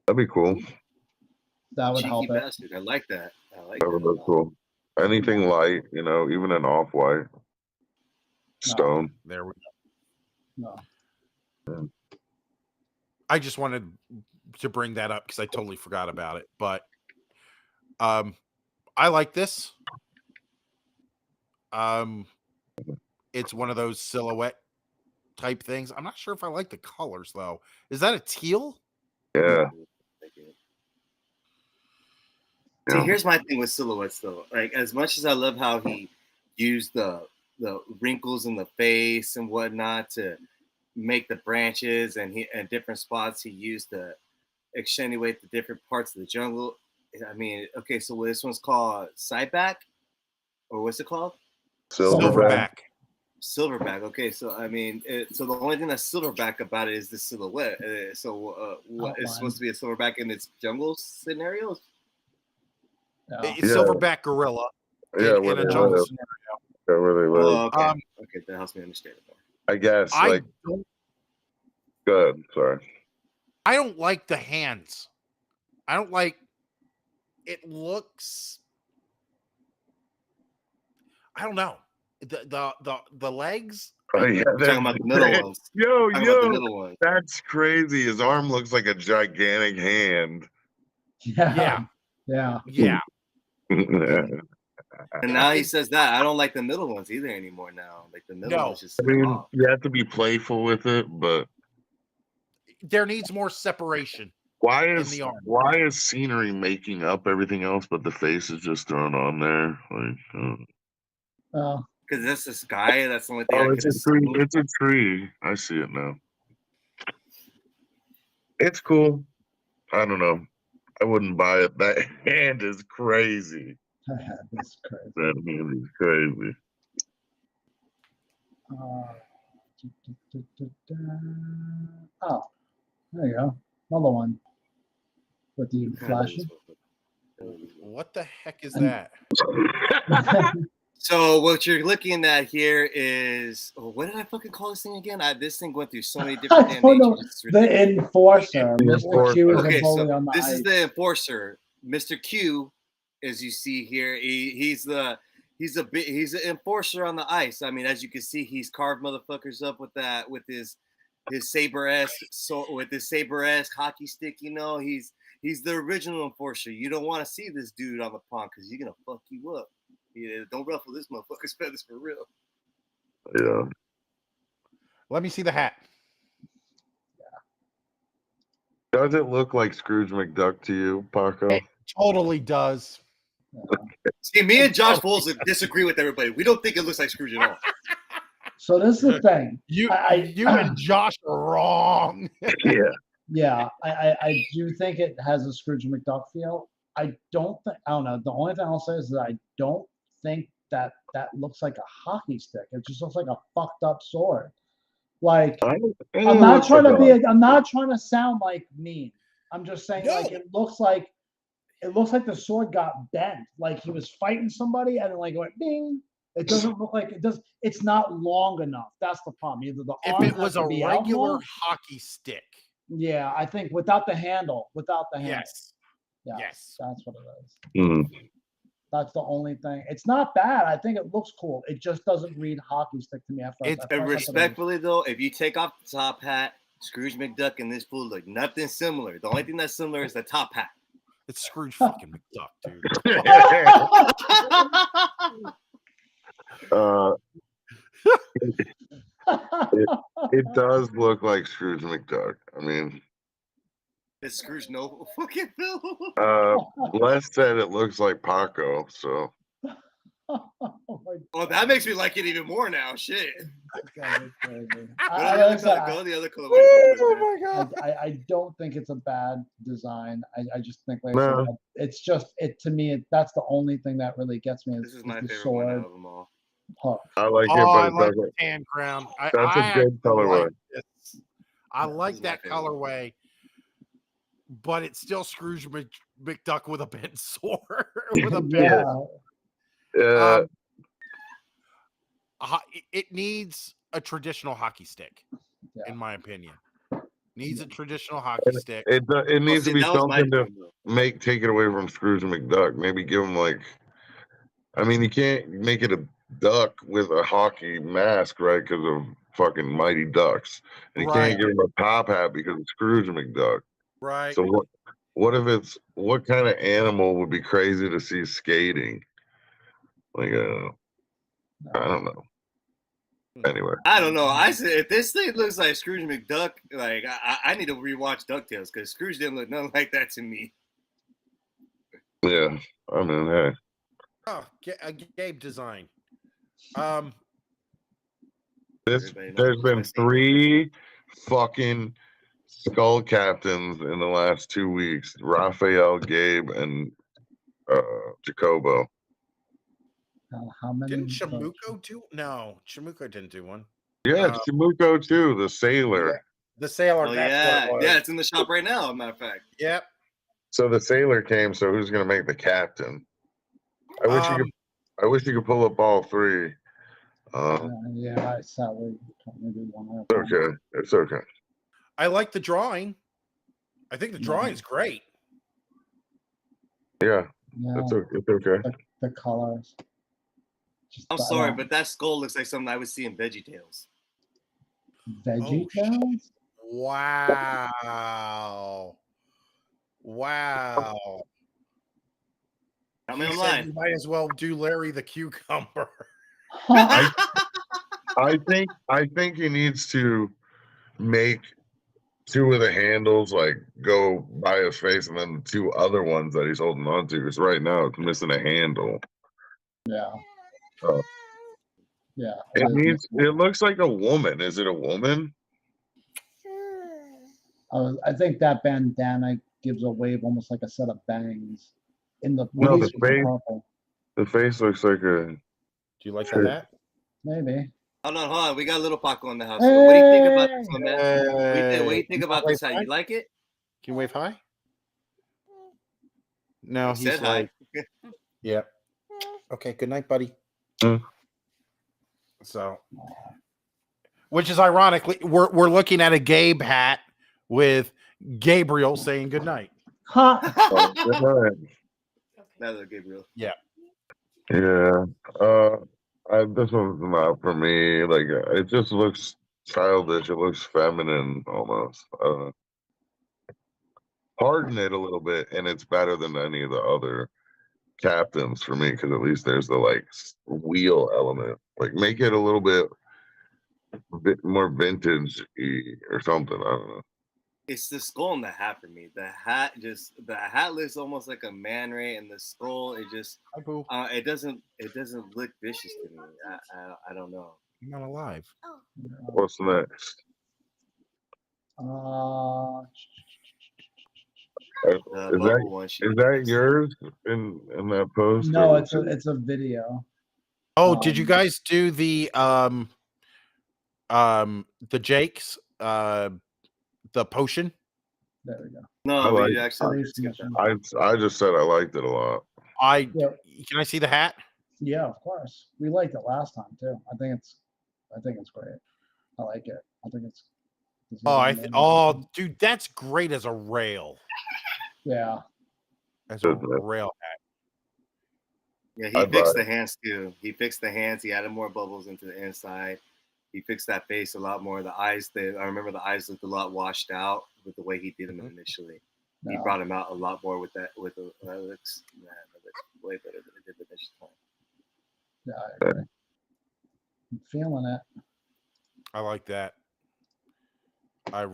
That'd be cool. That would Cheeky help it. bastard. I like that. I like That would that. look cool. Anything light, even an off-white stone. There we go. No. I just wanted to bring that up because I totally forgot about it. But I like this. It's one of those silhouette type things. I'm not sure if I like the colors though. Is that a teal? Yeah. See, here's my thing with silhouettes, though. Like, as much as I love how he used the wrinkles in the face and whatnot to make the branches, and different spots he used to accentuate the different parts of the jungle. I mean, okay, so this one's called sideback, or what's it called? Silverback. Silverback. Okay, so I mean, so the only thing that's silverback about it is the silhouette. What is supposed to be a silverback in its jungle scenarios? It's Silverback gorilla. Yeah, in a jungle scenario. Yeah, where they live. Okay, that helps me understand it more. I guess. Good. Sorry. I don't like the hands. I don't like. It looks. I don't know. The legs. Oh, yeah, I'm talking about the middle ones. Yo, that's crazy. His arm looks like a gigantic hand. Yeah. And now he says that I don't like the middle ones either anymore. Now, like the middle ones just. I mean, you have to be playful with it, but there needs more separation. Why is scenery making up everything else, but the face is just thrown on there? Like, because that's the sky. That's the only thing. Oh, it's a tree. It's a tree. I see it now. It's cool. I don't know. I wouldn't buy it. That hand is crazy. That hand is crazy. That hand is crazy. Oh, there you go. Another one with the flashy. What the heck is that? So what you're looking at here is, what did I fucking call this thing again? This thing went through so many different names. The Enforcer. Mr. Q is okay, so on the this ice. is the Enforcer. Mr. Q, as you see here, he's an enforcer on the ice. I mean, as you can see, he's carved motherfuckers up with his saber-esque hockey stick. He's the original enforcer. You don't want to see this dude on the pond because he's gonna fuck you up. Yeah, don't ruffle this motherfucker's feathers for real. Yeah. Let me see the hat. Does it look like Scrooge McDuck to you, Paco? It totally does. See, me and Josh Bowles disagree with everybody. We don't think it looks like Scrooge at all. So this is the thing. You and Josh are wrong. Yeah. Yeah, I do think it has a Scrooge McDuck feel. I don't know. The only thing I'll say is that I don't think that looks like a hockey stick. It just looks like a fucked up sword. Like I'm not trying to sound like mean. I'm just saying like it looks like the sword got bent. Like he was fighting somebody and then like it went bing. It doesn't look like it does. It's not long enough. That's the problem. Either the arm if it was a regular hockey stick. Yeah, I think without the handle. Yes. Yeah, yes. That's what it is. Mm. That's the only thing. It's not bad. I think it looks cool. It just doesn't read hockey stick to me at first. Respectfully though, if you take off the top hat Scrooge McDuck and this fool look nothing similar. The only thing that's similar is the top hat. It's Scrooge fucking McDuck, dude. It does look like Scrooge McDuck. I mean, It's Scrooge no fucking film. Les said it looks like Paco, so Oh, that makes me like it even more now. Shit. God, that's crazy. Go the other color. Oh my god. I don't think it's a bad design. I just think like No. it's just to me that's the only thing that really gets me This is my the favorite sword one out of them all. hook. I like it, Oh, but I it like doesn't. the tan crown. That's a I good actually colorway. like this. I like is my that favorite. colorway, but it's still Scrooge McDuck with a bent sword. With a bent. Yeah. It needs a traditional hockey stick, Yeah. in my opinion. Needs a traditional hockey stick. It needs to be that was my something to thing, though. take it away from Scrooge McDuck. Maybe give him like, I mean, you can't make it a duck with a hockey mask, right? Because of fucking Mighty Ducks, and you Right. can't give him a top hat because of Scrooge McDuck. Right. So what if it's what kind of animal would be crazy to see skating? Like I don't know. Anyway, I don't know. I said if this thing looks like Scrooge McDuck, like I need to rewatch DuckTales because Scrooge didn't look nothing like that to me. yeah. I mean, hey. Oh, a Gabe design. There's Everybody knows been my favorite. 3 fucking skull captains in the last 2 weeks. Raphael, Gabe, and Jacobo. How many? Didn't Shamuko do? No, Shamuko didn't do one. Yeah, Chimuko too, the sailor. The sailor. Oh that's yeah, what it was. yeah, it's in the shop right now. As a matter of fact. Yep. So the sailor came. So who's gonna make the captain? I wish you could pull up all 3. Yeah, I sadly can't do one. Okay, it's okay. I like the drawing. I think the drawing's great. Yeah, Yeah, it's okay. the colors. I'm sorry, but that skull looks like something I would see in VeggieTales. VeggieTales? Wow. Wow. I mean, I'm You lying. might as well do Larry the Cucumber. I think he needs to make 2 of the handles like go by his face, and then the 2 other ones that he's holding on to. Because right now it's missing a handle. Yeah. Oh. Yeah. It looks like a woman. Is it a woman? I think that bandana gives a wave almost like a set of bangs. In the The face. purple. The face looks like a. Do you like Sure. that? Maybe. Hold on. We got a little Paco in the house. So what do you think about this one, man? What do you think about this? How you like it? Can you wave hi? No, He he's said hi. like, yeah. Okay, good night, buddy. Mm. So, which is ironically, we're looking at a Gabe hat with Gabriel saying good night. Huh. Another Gabriel. Yeah. This one's not for me. Like, it just looks childish. It looks feminine almost. Harden it a little bit, and it's better than any of the other captains for me, because at least there's the like wheel element. Like, make it a little bit more vintage or something. I don't know. It's the skull and the hat for me. The hat looks almost like a man ray, and the skull it doesn't look vicious to me. I don't know. I'm not alive. What's next? Is that yours in that post? No, it's a video. Oh, did you guys do the Jake's the potion? There we go. No, we actually I just said I liked it a lot. Can I see the hat? Yeah, of course. We liked it last time too. I think it's great. I like it. I think it's dude, that's great as a rail. Yeah. As a rail hat. Yeah, he fixed the hands too. He fixed the hands. He added more bubbles into the inside. He fixed that face a lot more. The eyes, I remember the eyes looked a lot washed out with the way he did them initially. He Yeah. brought him out a lot more with that. With the that looks way better than it did the initial time. Yeah, I agree. I'm feeling it. I like that. I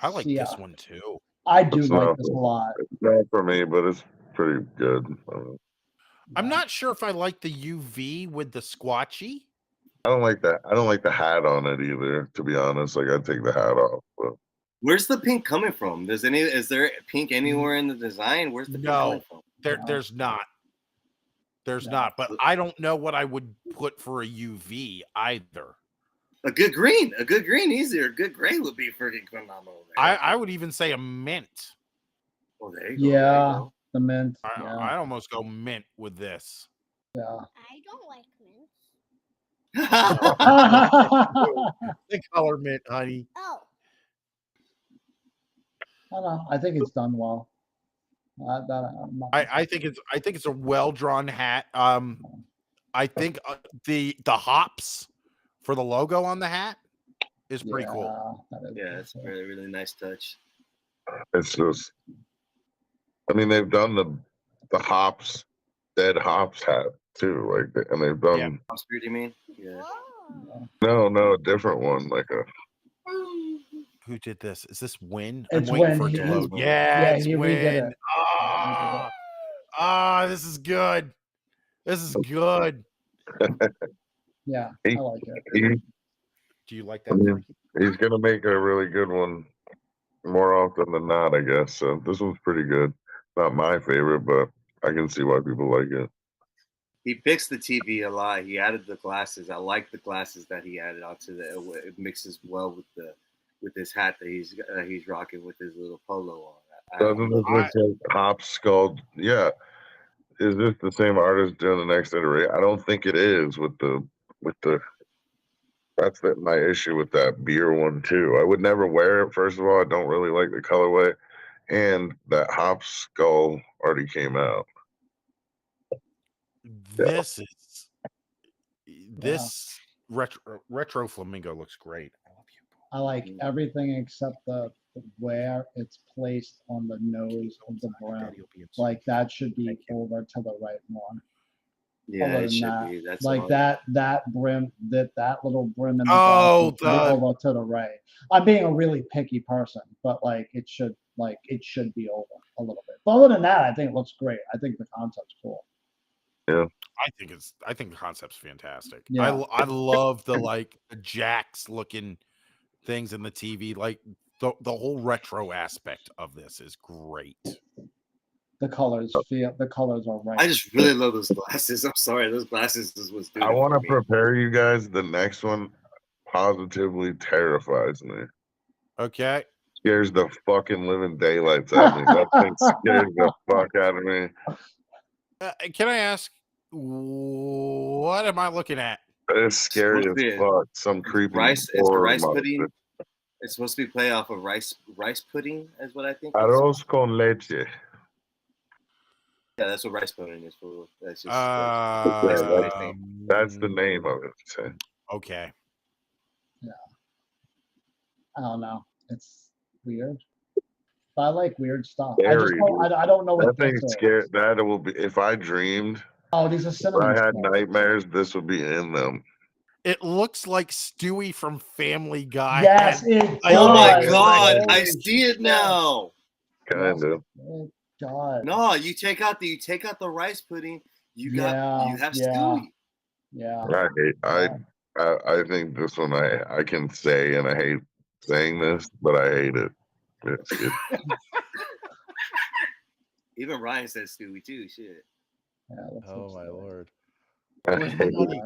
like See, this one too. I do It's like not this a lot. not for me, but it's pretty good. I'm not sure if I like the UV with the squatchy. I don't like that. I don't like the hat on it either. To be honest, like I'd take the hat off. But Where's the pink coming from? Is there pink anywhere in the design? Where's the pink coming from? There's not. There's not. But I don't know what I would put for a UV either. A good green, easier. A good gray would be freaking phenomenal. I would even say a mint. Oh, there you go. Yeah, the mint. Yeah. I'd almost go mint with this. Yeah. I don't like mint. The color mint, honey. Oh. I don't know. I think it's done well. I think it's a well drawn hat. I think the hops for the logo on the hat is pretty cool. Yeah, it's a really, really nice touch. it's just, I mean, they've done the hops, dead hops hat too, like, and they've done. Hops beard, you mean? Yeah. No, a different one, like a. Who did this? Is this Win? It's I'm waiting Win. for it to He- load. yeah, Yeah, it's he redid Win. it. This is good. This is good. Yeah, I like it. Do you like I that? mean, he's gonna make a really good one more often than not, I guess. So this one's pretty good. Not my favorite, but I can see why people like it. He fixed the TV a lot. He added the glasses. I like the glasses that he added onto the. It mixes well with his hat that he's rocking with his little polo on. Doesn't this look like Hop Skull? Yeah. Is this the same artist doing the next iteration? I don't think it is with the. That's my issue with that beer one too. I would never wear it. First of all, I don't really like the colorway, and that Hop Skull already came out. This retro flamingo looks great. I love you. I like everything except the where it's placed on the nose of the brim. Like that should be over to the right more. Yeah, Other it than should that, be. That's like all. that brim, that little brim in the Oh, bottom should be over to the right. I'm being a really picky person, but like it should be over a little bit. But other than that, I think it looks great. I think the concept's cool. Yeah. I think the concept's fantastic. Yeah. I love the like the jacks looking things in the TV. Like the whole retro aspect of this is great. The colors are right. I just really love those glasses. I'm sorry, those glasses is what's doing. I want to prepare you guys. The next one positively terrifies me. Okay. Scares the fucking living daylights out of me. That thing scares the fuck out of me. Can I ask, what am I looking at? It's scary supposed to as be fuck. Some creepy rice. It's the horror rice monster. pudding. It's supposed to be play off of rice pudding, is what I think. Arroz con leche. Yeah, that's what rice pudding is for. That's just. That's the name of it. So. Okay. Yeah. I don't know. It's weird. But I like weird stuff. I don't know what that thing's this is. scared. That will be. If I dreamed, Oh, these are if cinnamon. I had stuff. nightmares, this would be in them. It looks like Stewie from Family Guy. Yes, And- it Oh my does. god! Holy I see it now. Kind of. It does. No, you take out the rice pudding. You have Stewie. Yeah. I think this one I can say, and I hate saying this, but I hate it. It's Even Ryan says Stewie too. Shit. Yeah, Oh my lord. I Where's hate my it. money?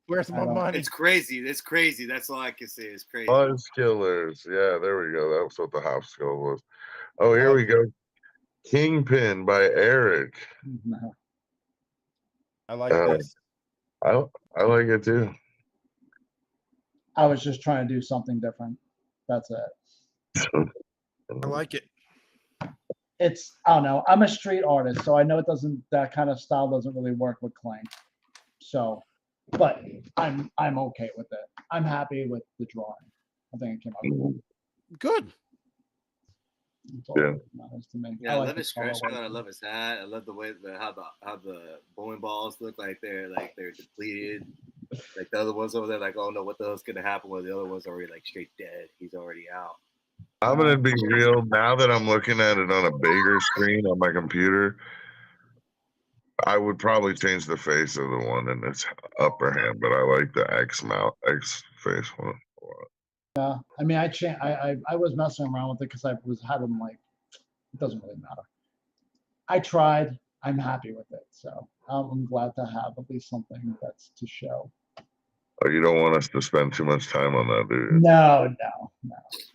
Where's my money? It's crazy. It's crazy. That's all I can say. It's crazy. Buzz Killers. Yeah, there we go. That was what the hop skull was. Oh, here we go. Kingpin by Eric. No. I like this. I like it too. I was just trying to do something different. That's it. I like it. It's, I don't know. I'm a street artist, so I know that kind of style doesn't really work with Clink. So but I'm okay with it. I'm happy with the drawing. I think it came out cool. Good. That's all Yeah. that matters to me. Yeah, I like love the his stretch colorway. code. I love his hat. I love the way how the bowling balls look like they're depleted. Like the other ones over there, like, oh no, what the hell's gonna happen? Where the other one's already like straight dead. He's already out. I'm gonna be real. Now that I'm looking at it on a bigger screen on my computer, I would probably change the face of the one in its upper hand, but I like the X face one. Yeah, I mean, I was messing around with it because I was having like, it doesn't really matter. I tried. I'm happy with it, so I'm glad to have at least something that's to show. Oh, you don't want us to spend too much time on that, do you? No.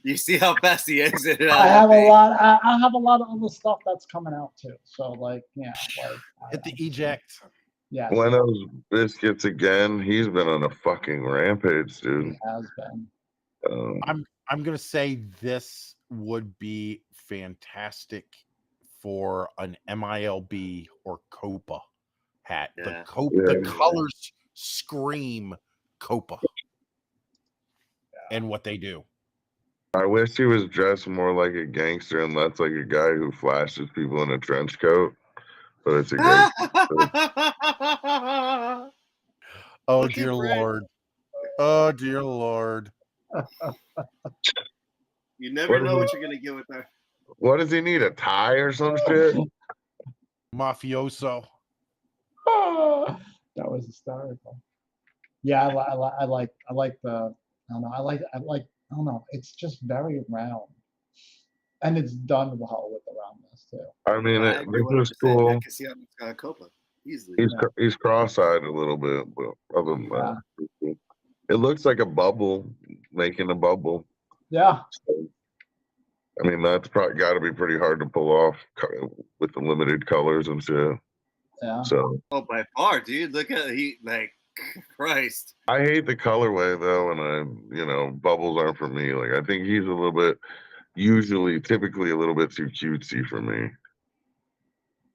You see how fast he exited out I of have that a thing? lot. I have a lot of other stuff that's coming out too. So like, yeah, like Hit the eject. Yeah, Buenos Biscuits again. He's been on a fucking rampage, dude. he has been. I'm gonna say this would be fantastic for an MILB or Copa hat. Yeah. The colors scream Copa and what they do. I wish he was dressed more like a gangster and less like a guy who flashes people in a trench coat. But it's a great. Oh Look at dear Brad. Lord. Oh dear Lord. You never know what you're gonna get with that. What does he need? A tie or some shit? Mafioso. That was hysterical. Yeah, I like the. I don't know. I don't know. It's just very round, and it's done well with the roundness too. I mean, I agree this is 100%. cool. I can see how it's got a Copa easily. He's cross-eyed a little bit, but other than that, it's cool. It looks like a bubble, making a bubble. Yeah. So, I mean, that's probably got to be pretty hard to pull off with the limited colors and shit. Yeah. So. Oh, by far, dude. Look at Christ. I hate the colorway though, and bubbles aren't for me. Like I think he's a little bit, typically a little bit too cutesy for me.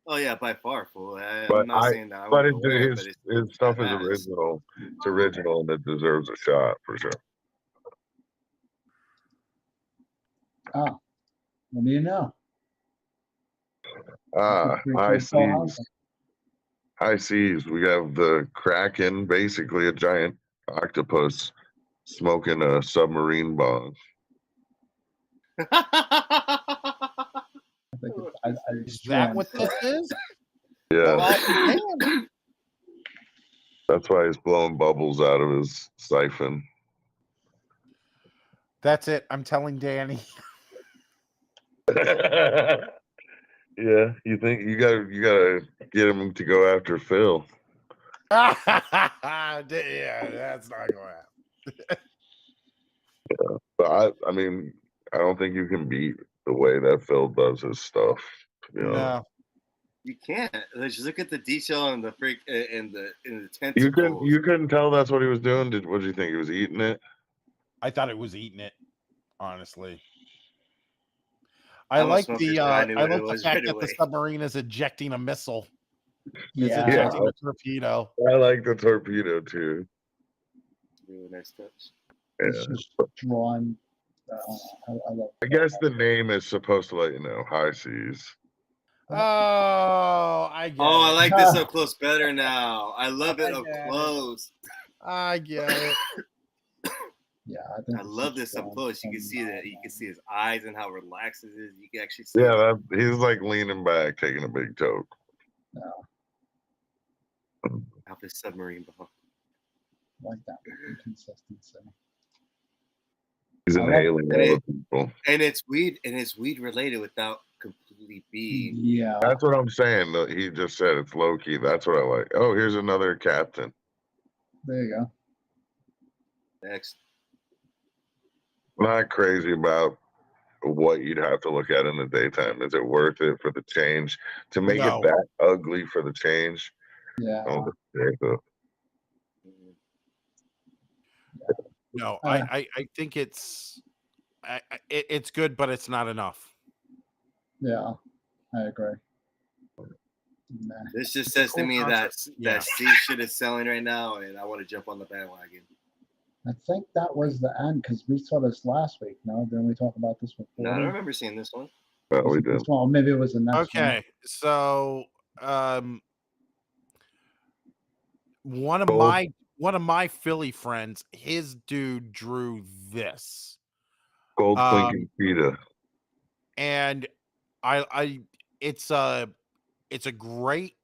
Oh yeah, by far, fool. I'm not saying that. But his stuff is original. It's original and it deserves a shot for sure. Oh, what do you know? High seas. High seas. We have the Kraken, basically a giant octopus smoking a submarine bomb. Is that what this is? Yeah. That's why he's blowing bubbles out of his siphon. That's it. I'm telling Danny. Yeah, you think you gotta get him to go after Phil. Yeah, that's not going to happen. Yeah, but I mean, I don't think you can beat the way that Phil does his stuff. No, you can't. Just look at the detail and the freak in the tentacles. You couldn't tell that's what he was doing. What did you think? He was eating it? I thought it was eating it. Honestly. I like the fact that the submarine is ejecting a missile. It's ejecting a torpedo. I like the torpedo too. Really nice touch. It's just drawn. I guess the name is supposed to let you know high seas. Oh, I get it. I like this up close better now. I love it up close. I get it. Yeah, I love this up close. You can see that. You can see his eyes and how relaxed it is. You can actually see. Yeah, he's like leaning back, taking a big toke. Yeah. Out this submarine ball. I like that consistency. He's inhaling other people. And it's weed related without completely being. Yeah. That's what I'm saying. He just said it's low key. That's what I like. Oh, here's another captain. There you go. Next. Not crazy about what you'd have to look at in the daytime. Is it worth it for the change to make it that ugly for the change? Yeah. No, I think it's good, but it's not enough. Yeah, I agree. Nah. This just says to Cool me concept. Yeah. that C shit is selling right now, and I want to jump on the bandwagon. I think that was the end because we saw this last week. No, didn't we talk about this before? No, I don't remember seeing this one. Well, Was we it this did. one? Or maybe it was the next one. Okay, so one of Gold. my Philly friends, his dude drew this, Gold Clink and Cheetah. and it's a great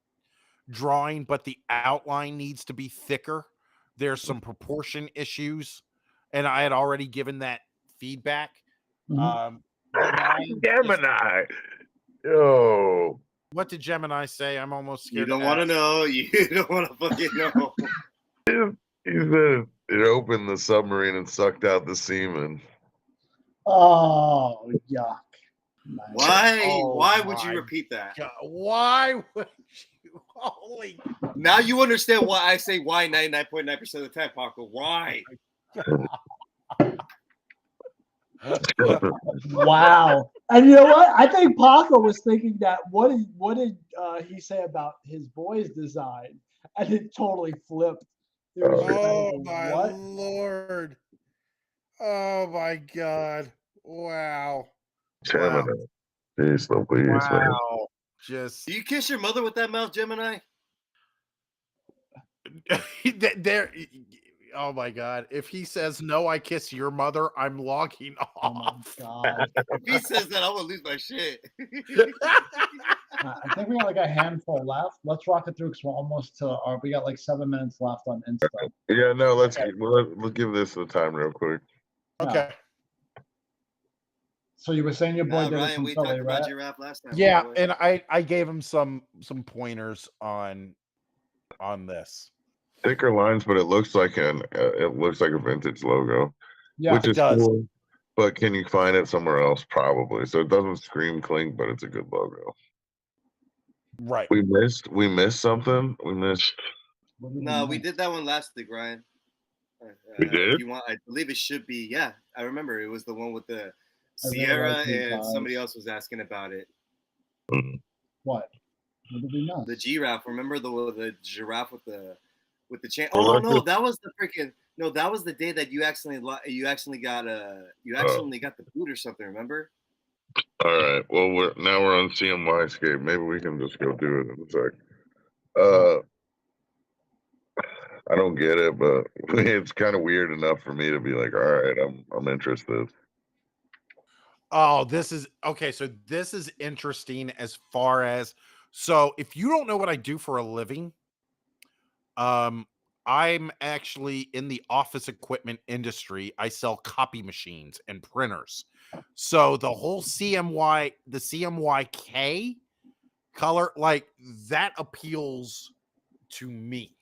drawing, but the outline needs to be thicker. There's some proportion issues, and I had already given that feedback. Mhm. Gemini. Yo. What did Gemini say? I'm almost You scared. don't want to know. You don't want to fucking know. He said it opened the submarine and sucked out the semen. Oh, yuck. Nice. Why? Oh Why would you my repeat that? God, why would you? Holy Now you understand why I say why 99.9% of the time, Paco. Why? Wow. And you know what? I think Paco was thinking that what did he say about his boy's design? And it totally flipped. It was just Oh like, my what? Lord. Oh my God. Wow. Gemini. Jeez, Louise, man. Wow. Just Do you kiss your mother with that mouth, Gemini? there. Oh my God. If he says no, I kiss your mother, I'm logging Oh my off. God. If he says that, I'm gonna lose my shit. I think we got like a handful left. Let's rock it through because we're almost to our. We got like 7 minutes left on Insta. Yeah, no, let's give this a time real quick. Okay. So you were saying your boy Nah, did it Ryan, from we Philly, talked about right? giraffe last time. Yeah, by the way. and I gave him some pointers on this. Thicker lines, but it looks like a vintage logo, Yeah. which It is does. cool. But can you find it somewhere else? Probably. So it doesn't scream Clink, but it's a good logo. Right. We missed something. We missed. What did No, we miss? did that one last week, Ryan. We did? If you want, I believe it should be. Yeah, I remember it was the one with the I really Sierra, like these and somebody guys. else was asking about it. Mhm. What? What did we miss? The giraffe. Remember the giraffe with the chain? Well, Oh let's no, just- that was the freaking no. That was the day that you accidentally got the boot or something. Remember? All right. Well, now we're on CMY Escape. Maybe we can just go do it in a sec. I don't get it, but it's kind of weird enough for me to be like, all right, I'm interested. Oh, this is okay. So this is interesting as far as if you don't know what I do for a living, I'm actually in the office equipment industry. I sell copy machines and printers. So the whole the CMYK color, like that appeals to me.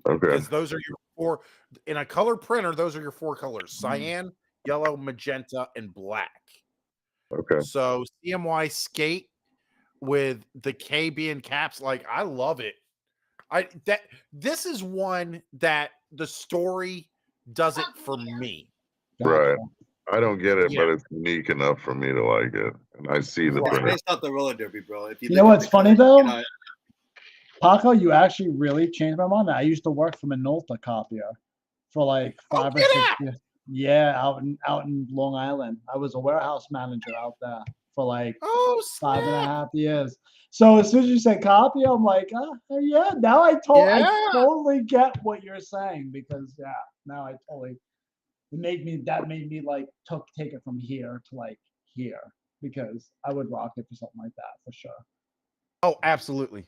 Okay. Because those are your four in a color printer, those are your four colors: cyan, yellow, magenta, and black. Okay. So CMY skate with the K being caps, like I love it. This is one that the story does it for me. Right. I don't get it, Yeah. but it's unique enough for me to like it, and I see the Right. printer. Based off the roller derby, bro. If You know what's funny though? You know, Paco, you actually really changed my mind. I used to work for Minolta copier for like 5 or 6 years. Yeah, out in Long Island. I was a warehouse manager out there for like Oh, 5.5 years. So as soon as you said copy, I'm like, yeah. Now I totally get what you're saying because now I totally made me like take it from here to like here because I would rock it for something like that for sure. Oh, absolutely.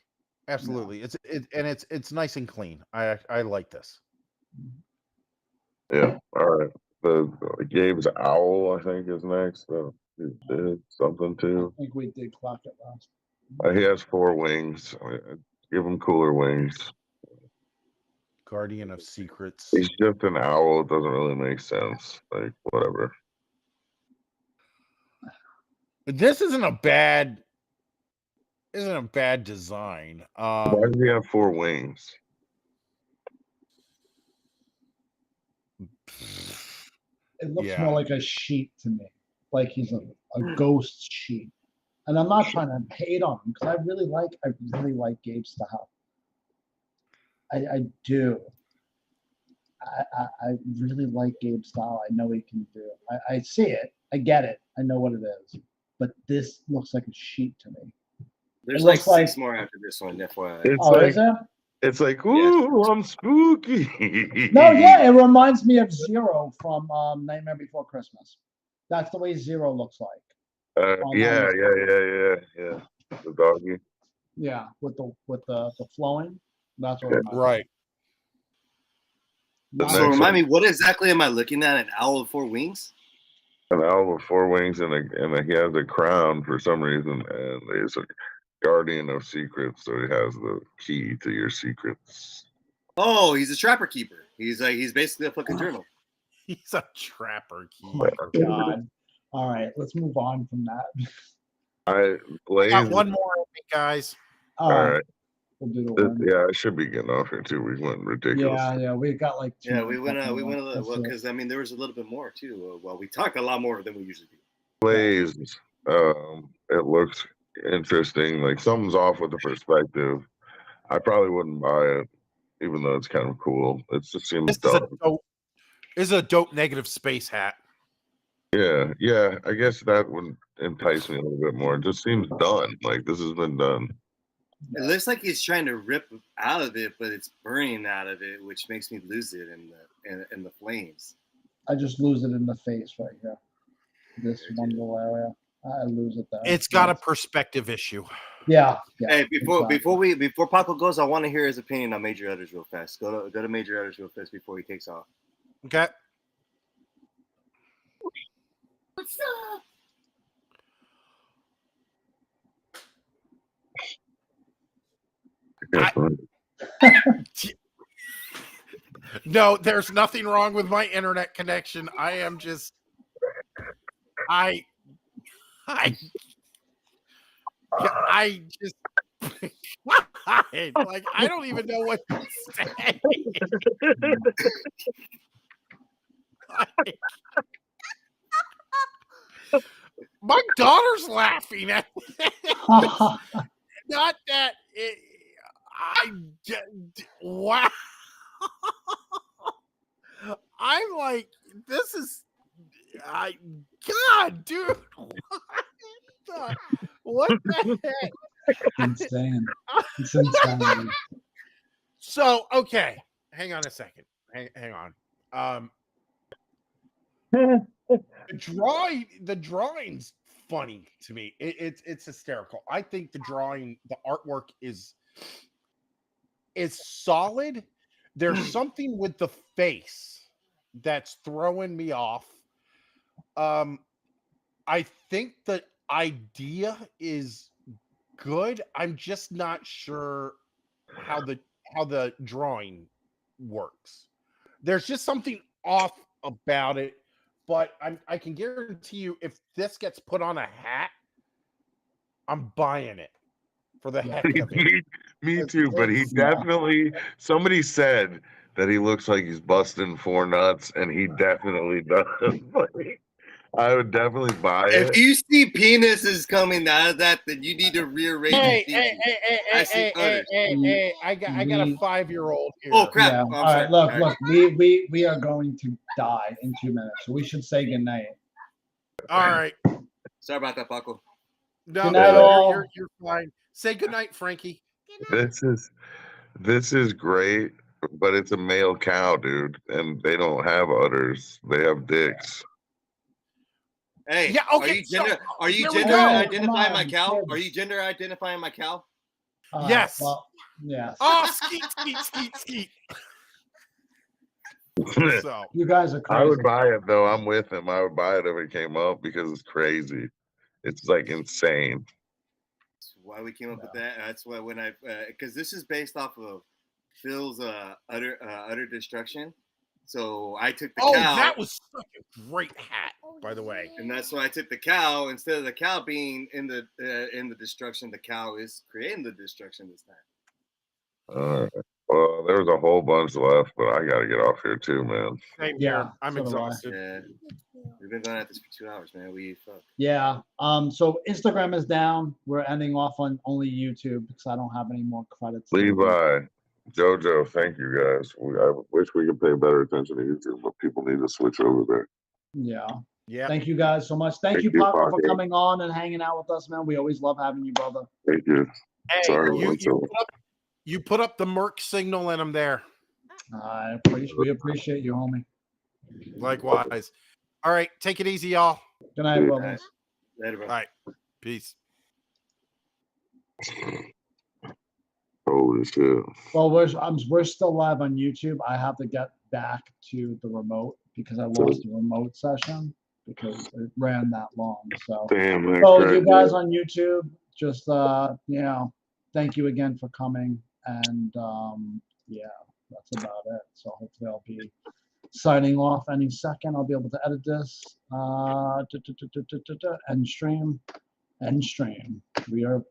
Absolutely. It's nice and clean. I like this. Yeah. All right. The Gabe's owl, I think, is next. He did something too. I think we did clock it last. He has 4 wings. Give him cooler wings. Guardian of Secrets. He's just an owl. It doesn't really make sense. Like whatever. This isn't a bad design. Why does he have 4 wings? It looks more like a sheep to me, like he's a ghost sheep. And I'm not trying to hate on him because I really like Gabe's style. I do. I really like Gabe's style. I know he can do it. I see it. I get it. I know what it is. But this looks like a sheet to me. There's It like looks 6 more after this one, FYI. It's Oh, like is there? it's like, ooh, I'm spooky. No, yeah, it reminds me of Zero from Nightmare Before Christmas. That's the way Zero looks like. Yeah. The doggy. Yeah, with the flowing. That's what it reminds me. Right. The Not- So next remind one. me, what exactly am I looking at? An owl with 4 wings? An owl with 4 wings and he has a crown for some reason, and he's a guardian of secrets, so he has the key to your secrets. Oh, he's a trapper keeper. He's basically a fucking journal. He's a trapper Oh key. my God. All right, let's move on from that. Blaze. Got one more, guys. All All right, right. we'll do the one. Yeah, I should be getting off here too. We went ridiculous. Yeah, we got like 2 Yeah, we went a minutes. little. Let's Well, do it. because I mean, there was a little bit more too. Well, we talk a lot more than we usually do. Blaze. It looks interesting. Like something's off with the perspective. I probably wouldn't buy it, even though it's kind of cool. It just seems This dumb. is a dope negative space hat. Yeah. I guess that would entice me a little bit more. It just seems done. Like this has been done. It looks like he's trying to rip out of it, but it's burning out of it, which makes me lose it in the flames. I just lose it in the face right here. This one little area, I lose it there. It's got a perspective issue. Yeah. Hey, exactly. before Paco goes, I want to hear his opinion on Major Utters real fast. Go to Major Utters real fast before he takes off. Okay. What's up? No, there's nothing wrong with my internet connection. I am just I just like I don't even know what to say. My daughter's laughing at not that it, wow. I'm like, this is God, dude. What the heck? Insane. It's insane. So, okay. Hang on a second. Hang on. The drawing's funny to me. It's hysterical. I think the artwork is solid. There's something with the face that's throwing me off. I think the idea is good. I'm just not sure how the drawing works. There's just something off about it, but I can guarantee you if this gets put on a hat, I'm buying it for the heck of it. Me too, but he definitely somebody said that he looks like he's busting 4 nuts, and he definitely does. I would definitely buy it. If you see penises coming out of that, then you need to rearrange. Hey, I got a 5-year-old here. Oh crap! Yeah. Oh, All right, look. We are going to die in 2 minutes, so we should say goodnight. All right. Sorry about that, Paco. No, Good night, all. you're fine. Say goodnight, Frankie. This is great, but it's a male cow, dude, and they don't have udders. They have dicks. Hey, Yeah, okay, Are you here we gender go. identifying my Come cow? on, Are you gender identifying my cow? Yes. Well, yes. Oh, skeet. So You guys are crazy. I would buy it though. I'm with him. I would buy it if it came up because it's crazy. It's like insane. That's why we came up with that. That's why when because this is based off of Phil's utter destruction. So I took the cow. that was such a great hat, by the way. And that's why I took the cow instead of the cow being in the destruction. The cow is creating the destruction this time. Well, there's a whole bunch left, but I got to get off here too, man. Same Yeah, here. I'm so do I. exhausted. Yeah. We've been going at this for 2 hours, man. We fuck. Yeah. So Instagram is down. We're ending off on only YouTube because I don't have any more credits. Levi, JoJo, thank you guys. I wish we could pay better attention to YouTube, but people need to switch over there. Yeah. Yeah. Thank you guys so much. Thank you, Paco, for coming on and hanging out with us, man. We always love having you, brother. Thank you. Hey, Sorry, you put up the Merc signal and I'm there. We appreciate you, homie. Likewise. All right, take it easy, y'all. Good night, brothers. Later, bro. All right, peace. Holy shit. Well, we're still live on YouTube. I have to get back to the remote because I lost the remote session because it ran that long. So, Damn, man. so you guys on YouTube, just thank you again for coming, and yeah, that's about it. So hopefully I'll be signing off any second. I'll be able to edit this. End stream. We are.